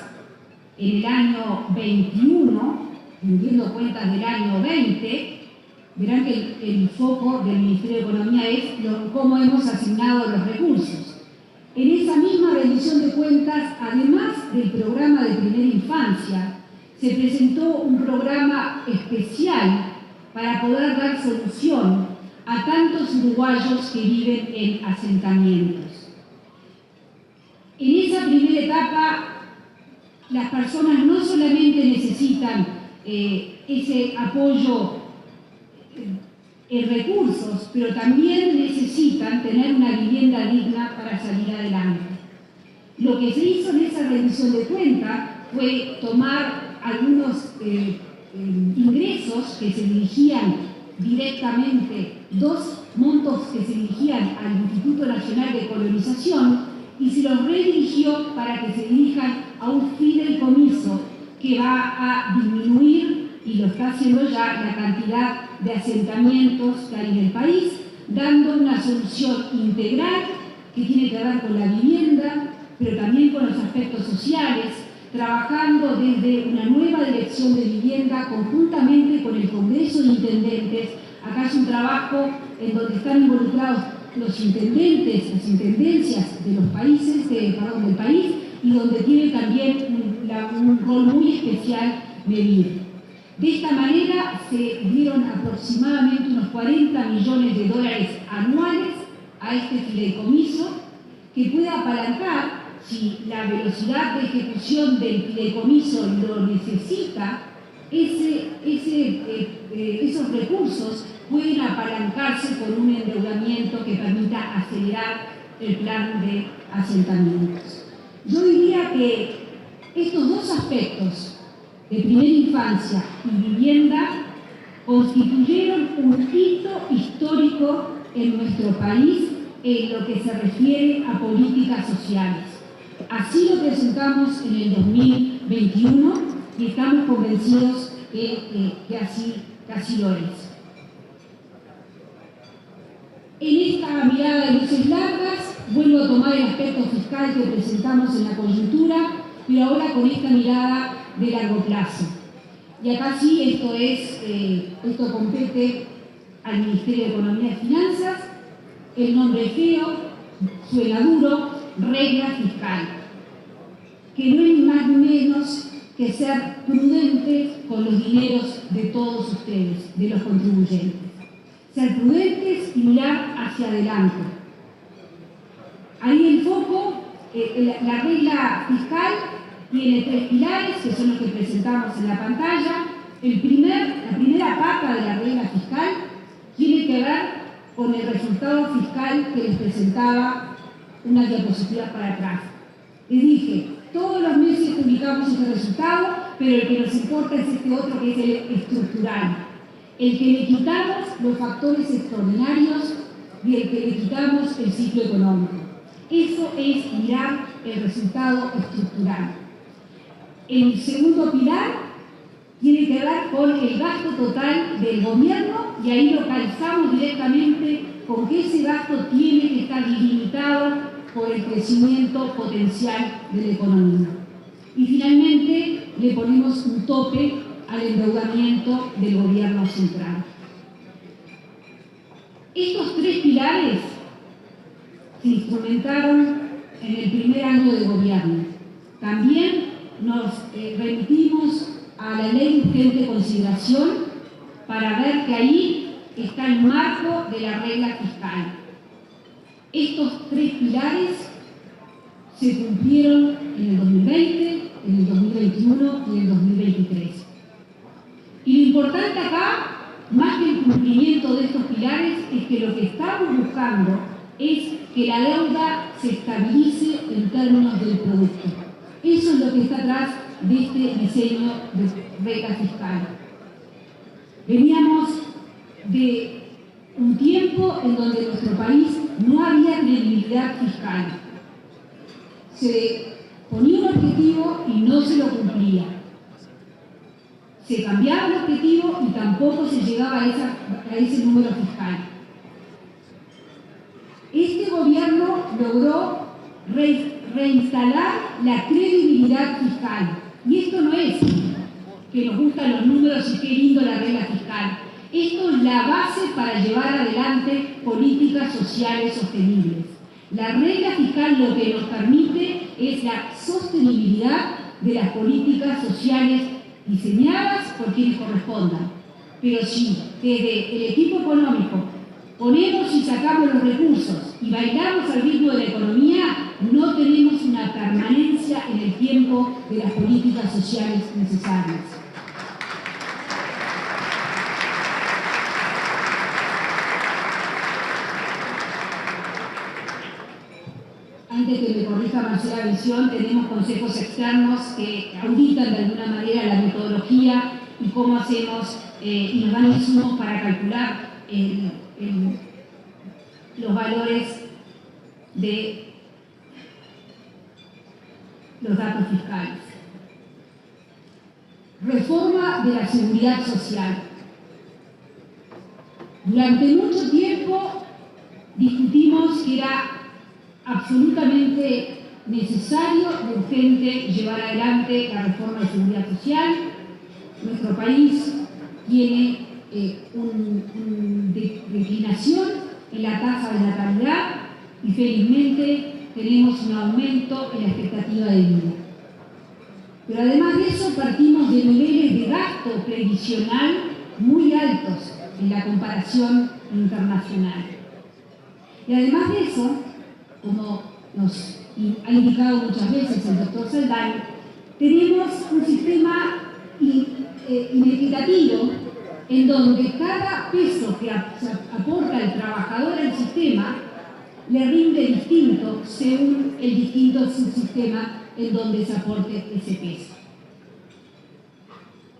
en el año 21, rendiendo cuentas del año 20, verán que el foco del Ministerio de Economía es cómo hemos asignado los recursos. En esa misma rendición de cuentas, además del programa de primera infancia, se presentó un programa especial para poder dar solución a tantos uruguayos que viven en asentamientos. En esa primera etapa, las personas no solamente necesitan ese apoyo en recursos, pero también necesitan tener una vivienda digna para salir adelante. Lo que se hizo en esa rendición de cuentas fue tomar algunos ingresos que se dirigían directamente, dos montos que se dirigían al Instituto Nacional de Colonización, y se los redirigió para que se dirijan a un fideicomiso que va a disminuir, y lo está haciendo ya, la cantidad de asentamientos que hay en el país, dando una solución integral que tiene que ver con la vivienda, pero también con los aspectos sociales, trabajando desde una nueva dirección de vivienda conjuntamente con el Congreso de Intendentes. Acá es un trabajo en donde están involucrados los intendentes, las intendencias de los países, del país, y donde tiene también un rol muy especial medir. De esta manera se dieron aproximadamente unos 40 millones de dólares anuales a este fideicomiso, que puede apalancar, si la velocidad de ejecución del fideicomiso lo necesita, esos recursos pueden apalancarse con un endeudamiento que permita acelerar el plan de asentamientos. Yo diría que estos dos aspectos, de primera infancia y vivienda, constituyeron un hito histórico en nuestro país en lo que se refiere a políticas sociales. Así lo presentamos en el 2021 y estamos convencidos que así lo es. En esta mirada de luces largas, vuelvo a tomar el aspecto fiscal que presentamos en la coyuntura, pero ahora con esta mirada de largo plazo. Y acá sí, esto compete al Ministerio de Economía y Finanzas. El nombre feo, suena duro, regla fiscal, que no es ni más ni menos que ser prudentes con los dineros de todos ustedes, de los contribuyentes. Ser prudentes y mirar hacia adelante. Ahí el foco, la regla fiscal tiene 3 pilares, que son los que presentamos en la pantalla. La primera pata de la regla fiscal tiene que ver con el resultado fiscal que les presentaba una diapositiva para atrás. Les dije, todos los meses publicamos este resultado, pero el que nos importa es este otro, que es el estructural. El que le quitamos los factores extraordinarios y el que le quitamos el ciclo económico. Eso es mirar el resultado estructural. El segundo pilar tiene que ver con el gasto total del gobierno y ahí lo calzamos directamente con que ese gasto tiene que estar limitado por el crecimiento potencial de la economía. Y finalmente le ponemos un tope al endeudamiento del gobierno central. Estos 3 pilares se instrumentaron en el primer año de gobierno. También nos remitimos a la ley de urgente consideración para ver que ahí está el marco de la regla fiscal. Estos 3 pilares se cumplieron en el 2020, en el 2021 y en el 2023. Y lo importante acá, más que el cumplimiento de estos pilares, es que lo que estamos buscando es que la deuda se estabilice en términos del producto. Eso es lo que está atrás de este diseño de regla fiscal. Veníamos de un tiempo en donde en nuestro país no había credibilidad fiscal. Se ponía un objetivo y no se lo cumplía. Se cambiaba el objetivo y tampoco se llegaba a ese número fiscal. Este gobierno logró reinstalar la credibilidad fiscal. Y esto no es que nos gustan los números y qué lindo la regla fiscal. Esto es la base para llevar adelante políticas sociales sostenibles. La regla fiscal lo que nos permite es la sostenibilidad de las políticas sociales diseñadas por quienes correspondan. Pero si desde el equipo económico ponemos y sacamos los recursos y bailamos al ritmo de la economía, no tenemos una permanencia en el tiempo de las políticas sociales necesarias. Antes que me corrija Marcela Visión, tenemos consejos externos que auditan de alguna manera la metodología y cómo hacemos y nos dan insumos para calcular los valores de los datos fiscales. Reforma de la seguridad social. Durante mucho tiempo discutimos que era absolutamente necesario y urgente llevar adelante la reforma de seguridad social. Nuestro país tiene una declinación en la tasa de natalidad y felizmente tenemos un aumento en la expectativa de vida. Pero además de eso partimos de niveles de gasto previsional muy altos en la comparación internacional. Y además de eso, como nos ha indicado muchas veces el doctor Saldaña, tenemos un sistema inequitativo en donde cada peso que aporta el trabajador al sistema le rinde distinto según el distinto subsistema en donde se aporte ese peso.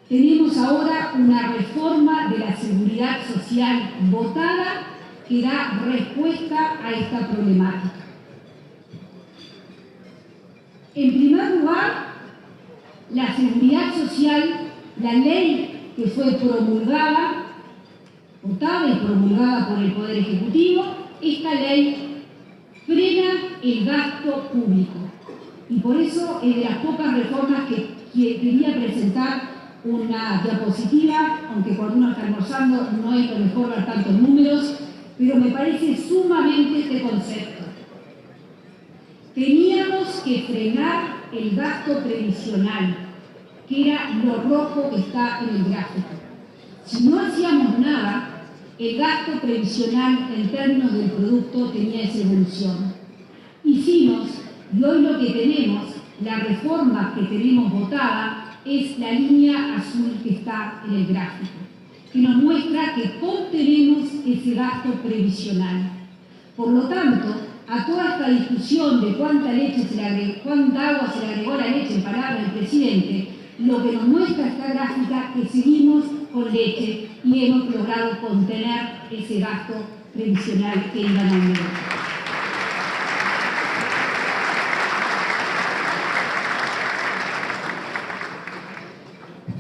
Tenemos ahora una reforma de la seguridad social votada que da respuesta a esta problemática. En primer lugar, la seguridad social, la ley que fue promulgada, votada y promulgada por el Poder Ejecutivo, esta ley frena el gasto público. Y por eso es de las pocas reformas que quería presentar una diapositiva, aunque cuando uno está almorzando no es lo mejor ver tantos números, pero me parece sumamente este concepto. Teníamos que frenar el gasto previsional, que era lo rojo que está en el gráfico. Si no hacíamos nada, el gasto previsional en términos del producto tenía esa evolución. Y hicimos, y hoy lo que tenemos, la reforma que tenemos votada, es la línea azul que está en el gráfico, que nos muestra que contenemos ese gasto previsional. Por lo tanto, a toda esta discusión de cuánta agua se le agregó a la leche en palabras del presidente, lo que nos muestra esta gráfica es que seguimos con leche y hemos logrado contener ese gasto previsional que iba a aumentar.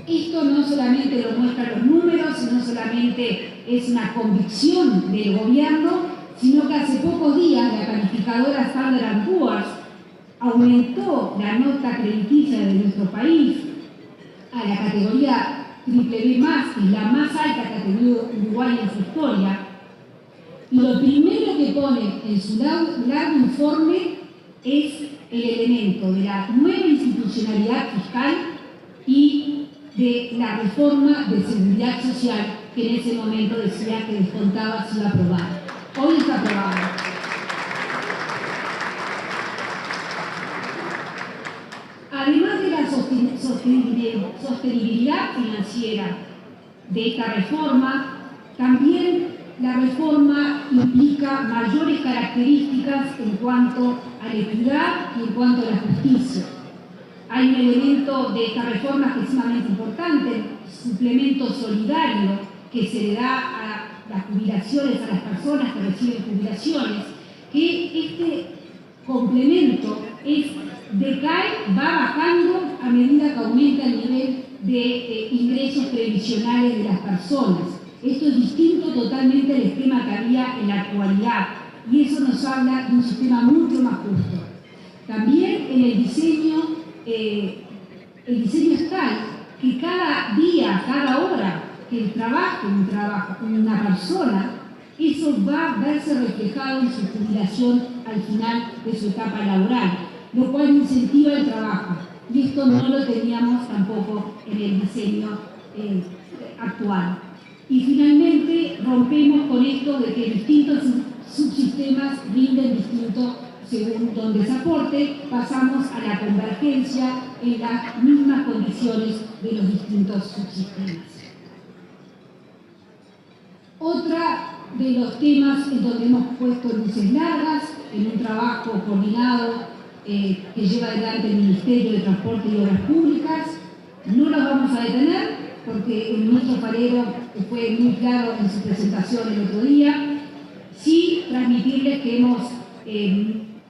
Esto no solamente lo muestran los números, no solamente es una convicción del gobierno, sino que hace pocos días la calificadora Standard & Poor's aumentó la nota crediticia de nuestro país a la categoría BBB+, que es la más alta que ha tenido Uruguay en su historia. Y lo primero que pone en su largo informe es el elemento de la nueva institucionalidad fiscal y de la reforma de seguridad social que en ese momento decía que descontaba si iba a aprobar. Hoy está aprobado. Además de la sostenibilidad financiera de esta reforma, también la reforma implica mayores características en cuanto a la equidad y en cuanto a la justicia. Hay un elemento de esta reforma que es sumamente importante, el suplemento solidario que se le da a las jubilaciones, a las personas que reciben jubilaciones, que este complemento decae, va bajando a medida que aumenta el nivel de ingresos previsionales de las personas. Esto es distinto totalmente al esquema que había en la actualidad y eso nos habla de un sistema mucho más justo. También en el diseño es tal que cada día, cada hora que trabaje una persona, eso va a verse reflejado en su jubilación al final de su etapa laboral, lo cual incentiva el trabajo. Y esto no lo teníamos tampoco en el diseño actual. Y finalmente rompemos con esto de que distintos subsistemas rinden distinto según donde se aporte, pasamos a la convergencia en las mismas condiciones de los distintos subsistemas. Otra de los temas en donde hemos puesto luces largas, en un trabajo coordinado que lleva adelante el Ministerio de Transporte y Obras Públicas, no los vamos a detener porque el ministro Falero fue muy claro en su presentación el otro día. Sí transmitirles que hemos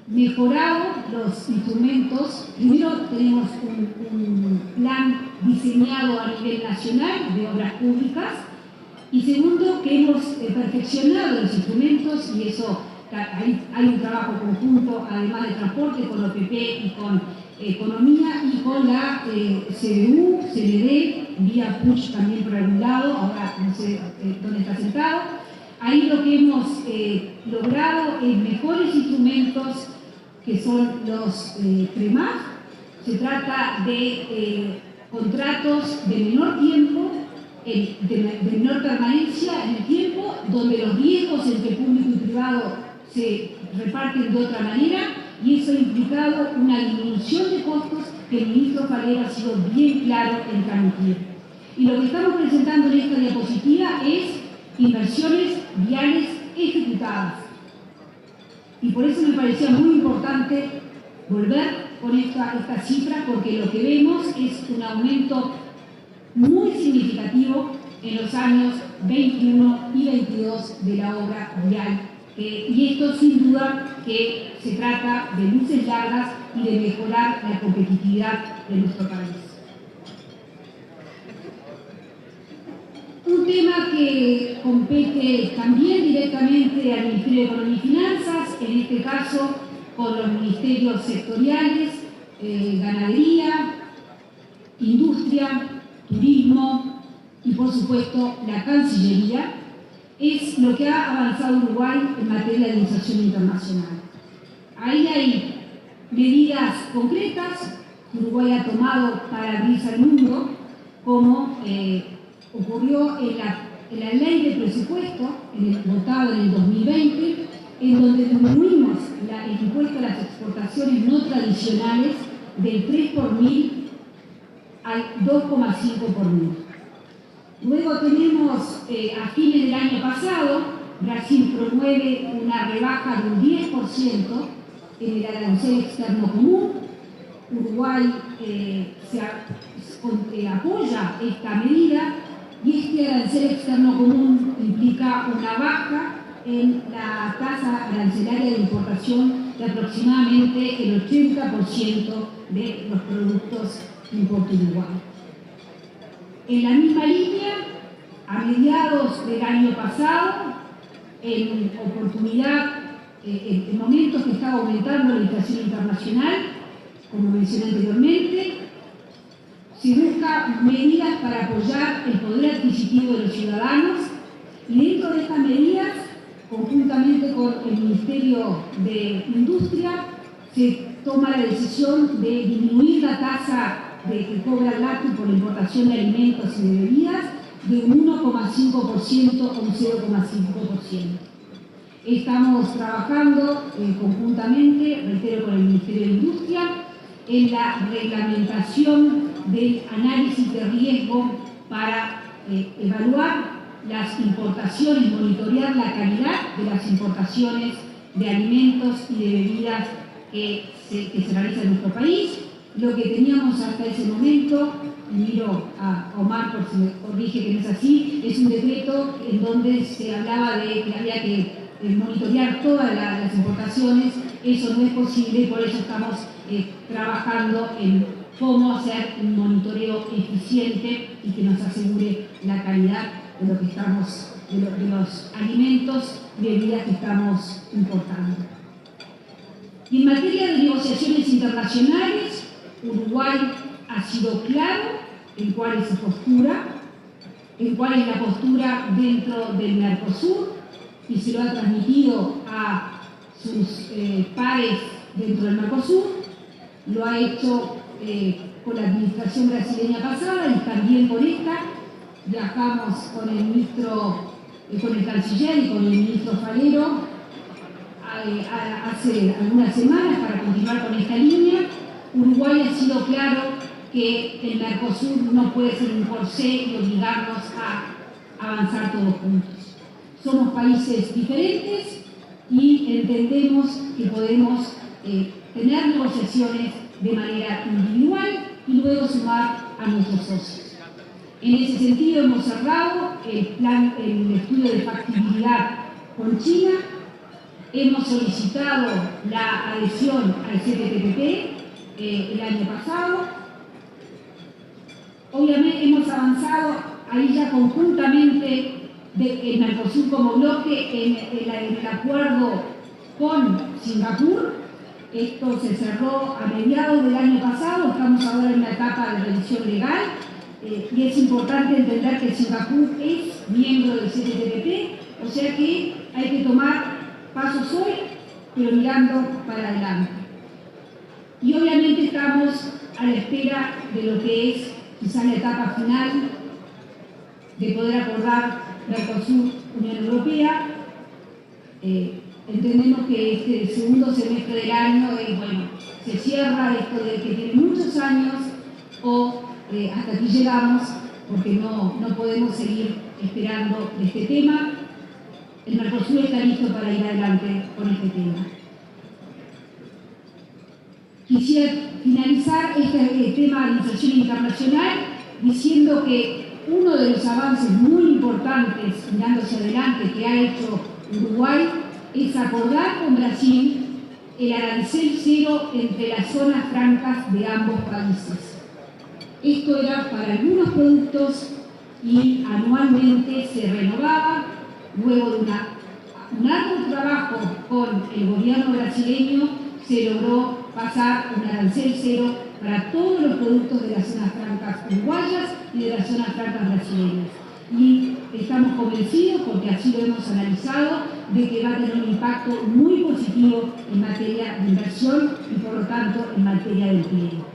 mejorado los instrumentos. Primero tenemos un plan diseñado a nivel nacional de obras públicas y segundo que hemos perfeccionado los instrumentos y eso hay un trabajo conjunto además de transporte con OPP y con economía y con la CDU, CDD, vía PUSH también por algún lado, ahora no sé dónde está sentado. Ahí lo que hemos logrado es mejores instrumentos que son los CREMAF. Se trata de contratos de menor tiempo, de menor permanencia en el tiempo, donde los riesgos entre público y privado se reparten de otra manera y eso ha implicado una disminución de costos que el ministro Falero ha sido bien claro en transmitir. Y lo que estamos presentando en esta diapositiva es inversiones viales ejecutadas. Y por eso me parecía muy importante volver con esta cifra, porque lo que vemos es un aumento muy significativo en los años 21 y 22 de la obra vial. Y esto sin duda que se trata de luces largas y de mejorar la competitividad de nuestro país. Un tema que compete también directamente al Ministerio de Economía y Finanzas, en este caso con los ministerios sectoriales, ganadería, industria, turismo y por supuesto la Cancillería, es lo que ha avanzado Uruguay en materia de inserción internacional. Ahí hay medidas concretas que Uruguay ha tomado para abrirse al mundo, como ocurrió en la ley de presupuesto, votada en el 2020, en donde disminuimos el impuesto a las exportaciones no tradicionales del 3 por mil al 2,5 por mil. Luego tenemos, a fines del año pasado, Brasil promueve una rebaja del 10% en el arancel externo común. Uruguay apoya esta medida y este arancel externo común implica una baja en la tasa arancelaria de importación de aproximadamente el 80% de los productos que importa Uruguay. En la misma línea, a mediados del año pasado, en momentos que estaba aumentando la inflación internacional, como mencioné anteriormente, se buscan medidas para apoyar el poder adquisitivo de los ciudadanos y dentro de estas medidas, conjuntamente con el Ministerio de Industria, se toma la decisión de disminuir la tasa que cobra el LATU por la importación de alimentos y de bebidas de un 1,5% a un 0,5%. Estamos trabajando conjuntamente, reitero, con el Ministerio de Industria, en la reglamentación del análisis de riesgo para evaluar las importaciones, monitorear la calidad de las importaciones de alimentos y de bebidas que se realizan en nuestro país. Lo que teníamos hasta ese momento, miro a Omar por si me corrige que no es así, es un decreto en donde se hablaba de que había que monitorear todas las importaciones. Eso no es posible, por eso estamos trabajando en cómo hacer un monitoreo eficiente y que nos asegure la calidad de lo que estamos, de los alimentos y bebidas que estamos importando. Y en materia de negociaciones internacionales, Uruguay ha sido claro en cuál es su postura, en cuál es la postura dentro del Mercosur, y se lo ha transmitido a sus pares dentro del Mercosur. Lo ha hecho con la administración brasileña pasada y también con esta. Viajamos con el ministro, con el canciller y con el ministro Falero hace algunas semanas para continuar con esta línea. Uruguay ha sido claro que el Mercosur no puede ser un corsé y obligarnos a avanzar todos juntos. Somos países diferentes y entendemos que podemos tener negociaciones de manera individual y luego sumar a nuestros socios. En ese sentido hemos cerrado el estudio de factibilidad con China, hemos solicitado la adhesión al CPTPP el año pasado. Obviamente hemos avanzado ahí ya conjuntamente el Mercosur como bloque en el acuerdo con Singapur. Esto se cerró a mediados del año pasado, estamos ahora en una etapa de revisión legal y es importante entender que Singapur es miembro del CPTPP, o sea que hay que tomar pasos hoy, pero mirando para adelante. Y obviamente estamos a la espera de lo que es quizá la etapa final de poder acordar Mercosur-Unión Europea. Entendemos que este segundo semestre del año se cierra esto de que tiene muchos años o hasta aquí llegamos porque no podemos seguir esperando este tema. El Mercosur está listo para ir adelante con este tema. Quisiera finalizar este tema de inserción internacional diciendo que uno de los avances muy importantes mirando hacia adelante que ha hecho Uruguay es acordar con Brasil el arancel cero entre las zonas francas de ambos países. Esto era para algunos productos y anualmente se renovaba. Luego de un arduo trabajo con el gobierno brasileño se logró pasar un arancel cero para todos los productos de las zonas francas uruguayas y de las zonas francas brasileñas. Y estamos convencidos, porque así lo hemos analizado, de que va a tener un impacto muy positivo en materia de inversión y por lo tanto en materia de empleo.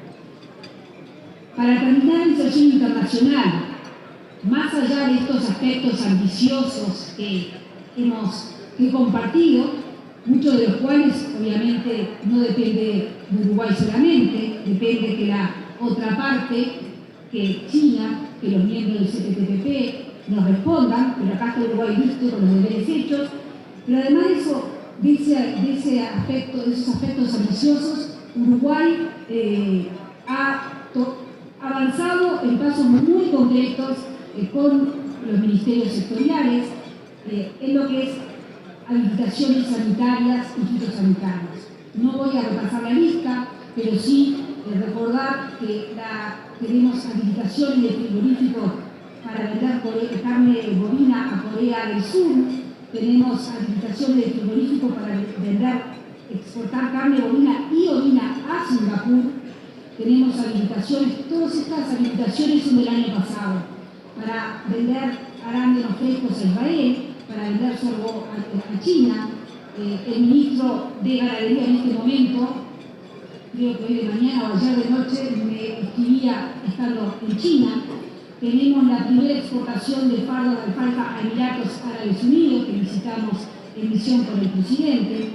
Para terminar la inserción internacional, más allá de estos aspectos ambiciosos que hemos compartido, muchos de los cuales obviamente no depende de Uruguay solamente, depende que la otra parte, que China, que los miembros del CPTPP nos respondan, pero acá está Uruguay listo con los deberes hechos, pero además de eso, de esos aspectos ambiciosos, Uruguay ha avanzado en pasos muy concretos con los ministerios sectoriales en lo que es habilitaciones sanitarias y fitosanitarias. No voy a repasar la lista, pero sí recordar que tenemos habilitaciones de frigoríficos para vender carne bovina a Corea del Sur, tenemos habilitaciones de frigoríficos para exportar carne bovina y ovina a Singapur, tenemos habilitaciones, todas estas habilitaciones son del año pasado, para vender arándanos frescos a Israel, para vender sorgo a China. El ministro de Ganadería en este momento, creo que hoy de mañana o ayer de noche, me escribía estando en China. Tenemos la primera exportación de fardo de alfalfa a Emiratos Árabes Unidos, que visitamos en misión con el presidente.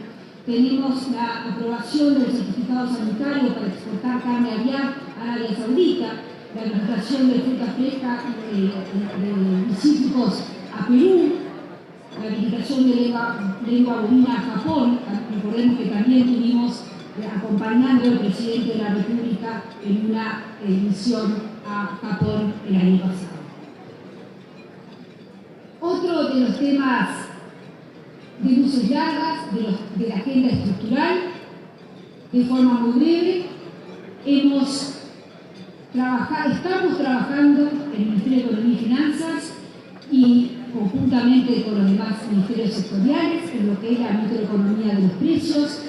Tenemos la aprobación del certificado sanitario para exportar carne aviar a Arabia Saudita, la habilitación de frutas frescas de cítricos a Perú, la habilitación de lengua bovina a Japón. Recordemos que también tuvimos acompañando al presidente de la República en una misión a Japón el año pasado. Otro de los temas de luces largas de la agenda estructural, de forma muy breve, estamos trabajando en el Ministerio de Economía y Finanzas y conjuntamente con los demás ministerios sectoriales en lo que es la microeconomía de los precios.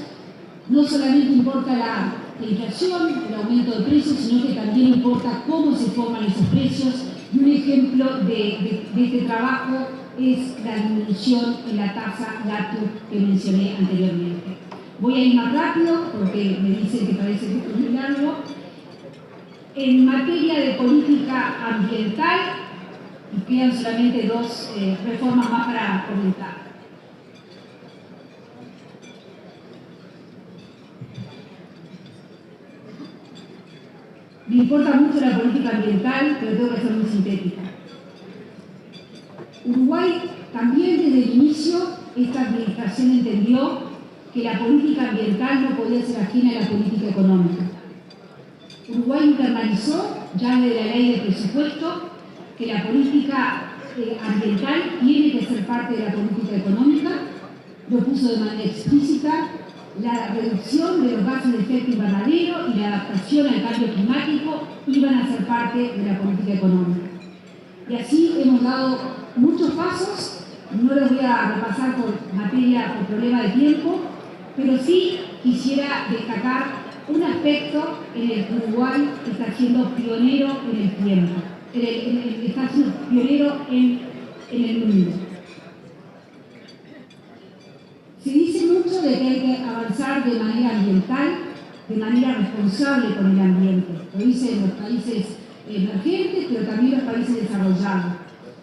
No solamente importa la inflación, el aumento de precios, sino que también importa cómo se forman esos precios. Y un ejemplo de este trabajo es la disminución en la tasa LATU que mencioné anteriormente. Voy a ir más rápido porque me dicen que parece que es muy largo. En materia de política ambiental, y quedan solamente dos reformas más para comentar. Me importa mucho la política ambiental, pero tengo que ser muy sintética. Uruguay también desde el inicio, esta administración entendió que la política ambiental no podía ser ajena a la política económica. Uruguay internalizó ya desde la ley de presupuesto que la política ambiental tiene que ser parte de la política económica, lo puso de manera explícita. La reducción de los gases de efecto invernadero y la adaptación al cambio climático iban a ser parte de la política económica. Y así hemos dado muchos pasos, no los voy a repasar por problema de tiempo, pero sí quisiera destacar un aspecto en el que Uruguay está siendo pionero en el tiempo, está siendo pionero en el mundo. Se dice mucho de que hay que avanzar de manera ambiental, de manera responsable con el ambiente. Lo dicen los países emergentes, pero también los países desarrollados.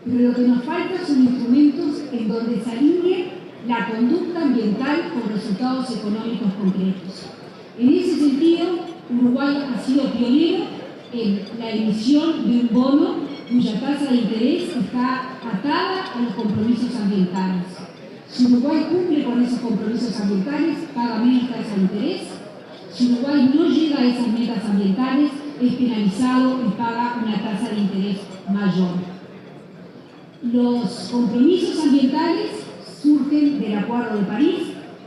Pero lo que nos falta son instrumentos en donde se alinee la conducta ambiental con resultados económicos concretos. En ese sentido, Uruguay ha sido pionero en la emisión de un bono cuya tasa de interés está atada a los compromisos ambientales. Si Uruguay cumple con esos compromisos ambientales, paga menos tasa de interés. Si Uruguay no llega a esas metas ambientales, es penalizado y paga una tasa de interés mayor. Los compromisos ambientales surgen del Acuerdo de París,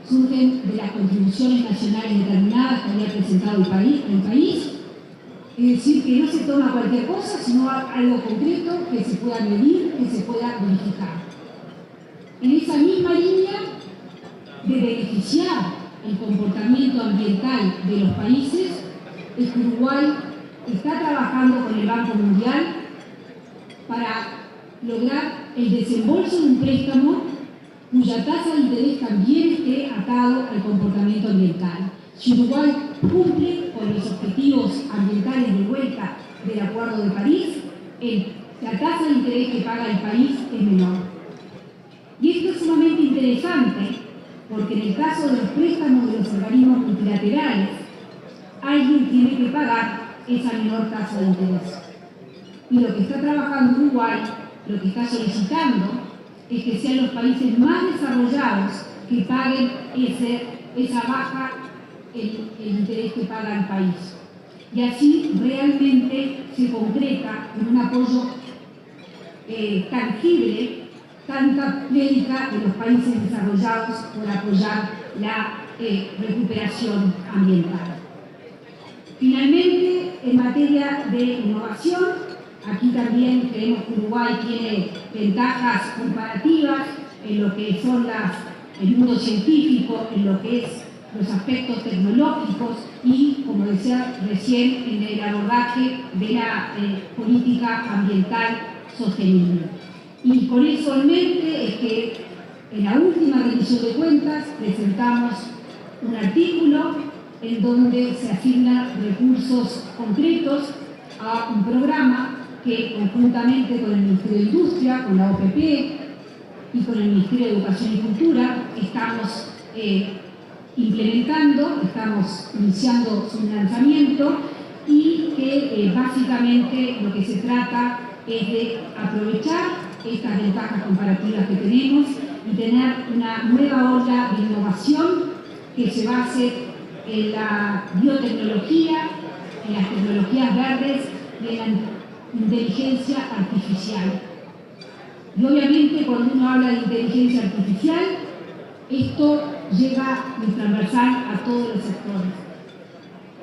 surgen de las contribuciones nacionales determinadas que había presentado el país. Es decir, que no se toma cualquier cosa, sino algo concreto que se pueda medir, que se pueda verificar. En esa misma línea de beneficiar el comportamiento ambiental de los países, es que Uruguay está trabajando con el Banco Mundial para lograr el desembolso de un préstamo cuya tasa de interés también esté atado al comportamiento ambiental. Si Uruguay cumple con los objetivos ambientales de vuelta del Acuerdo de París, la tasa de interés que paga el país es menor. Y esto es sumamente interesante porque en el caso de los préstamos de los organismos multilaterales, alguien tiene que pagar esa menor tasa de interés. Y lo que está trabajando Uruguay, lo que está solicitando, es que sean los países más desarrollados que paguen esa baja el interés que paga el país. Y así realmente se concreta en un apoyo tangible, tanta prédica de los países desarrollados por apoyar la recuperación ambiental. Finalmente, en materia de innovación, aquí también creemos que Uruguay tiene ventajas comparativas en lo que son el mundo científico, en lo que es los aspectos tecnológicos y, como decía recién, en el abordaje de la política ambiental sostenible. Y con eso en mente es que en la última rendición de cuentas presentamos un artículo en donde se asignan recursos concretos a un programa que conjuntamente con el Ministerio de Industria, con la OPP y con el Ministerio de Educación y Cultura estamos implementando, estamos iniciando su lanzamiento y que básicamente lo que se trata es de aprovechar estas ventajas comparativas que tenemos y tener una nueva ola de innovación que se base en la biotecnología, en las tecnologías verdes y en la inteligencia artificial. Y obviamente cuando uno habla de inteligencia artificial, esto llega de transversal a todos los sectores.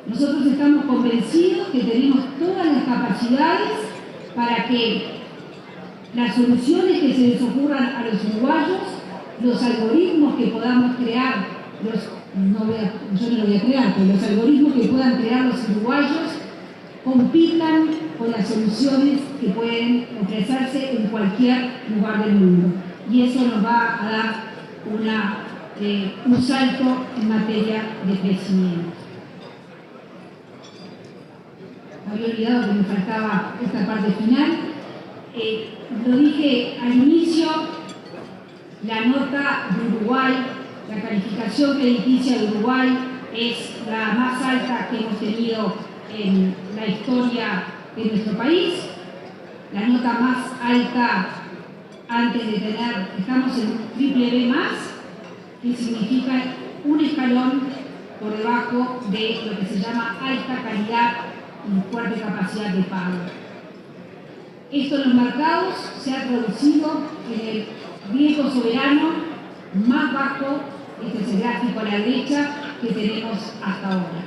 Nosotros estamos convencidos que tenemos todas las capacidades para que las soluciones que se les ocurran a los uruguayos, los algoritmos que podamos crear, yo no lo voy a crear, pero los algoritmos que puedan crear los uruguayos compitan con las soluciones que pueden ofrecerse en cualquier lugar del mundo. Y eso nos va a dar un salto en materia de crecimiento. Había olvidado que me faltaba esta parte final. Lo dije al inicio, la nota de Uruguay, la calificación crediticia de Uruguay es la más alta que hemos tenido en la historia de nuestro país, la nota más alta antes de estamos en BBB+, que significa un escalón por debajo de lo que se llama alta calidad y fuerte capacidad de pago. Esto en los mercados se ha traducido en el riesgo soberano más bajo, este es el gráfico a la derecha, que tenemos hasta ahora.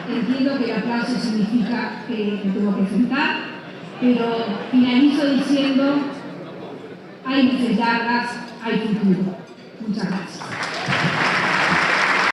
Entiendo que el aplauso significa que me tengo que sentar, pero finalizo diciendo, hay luces largas, hay futuro. Muchas gracias.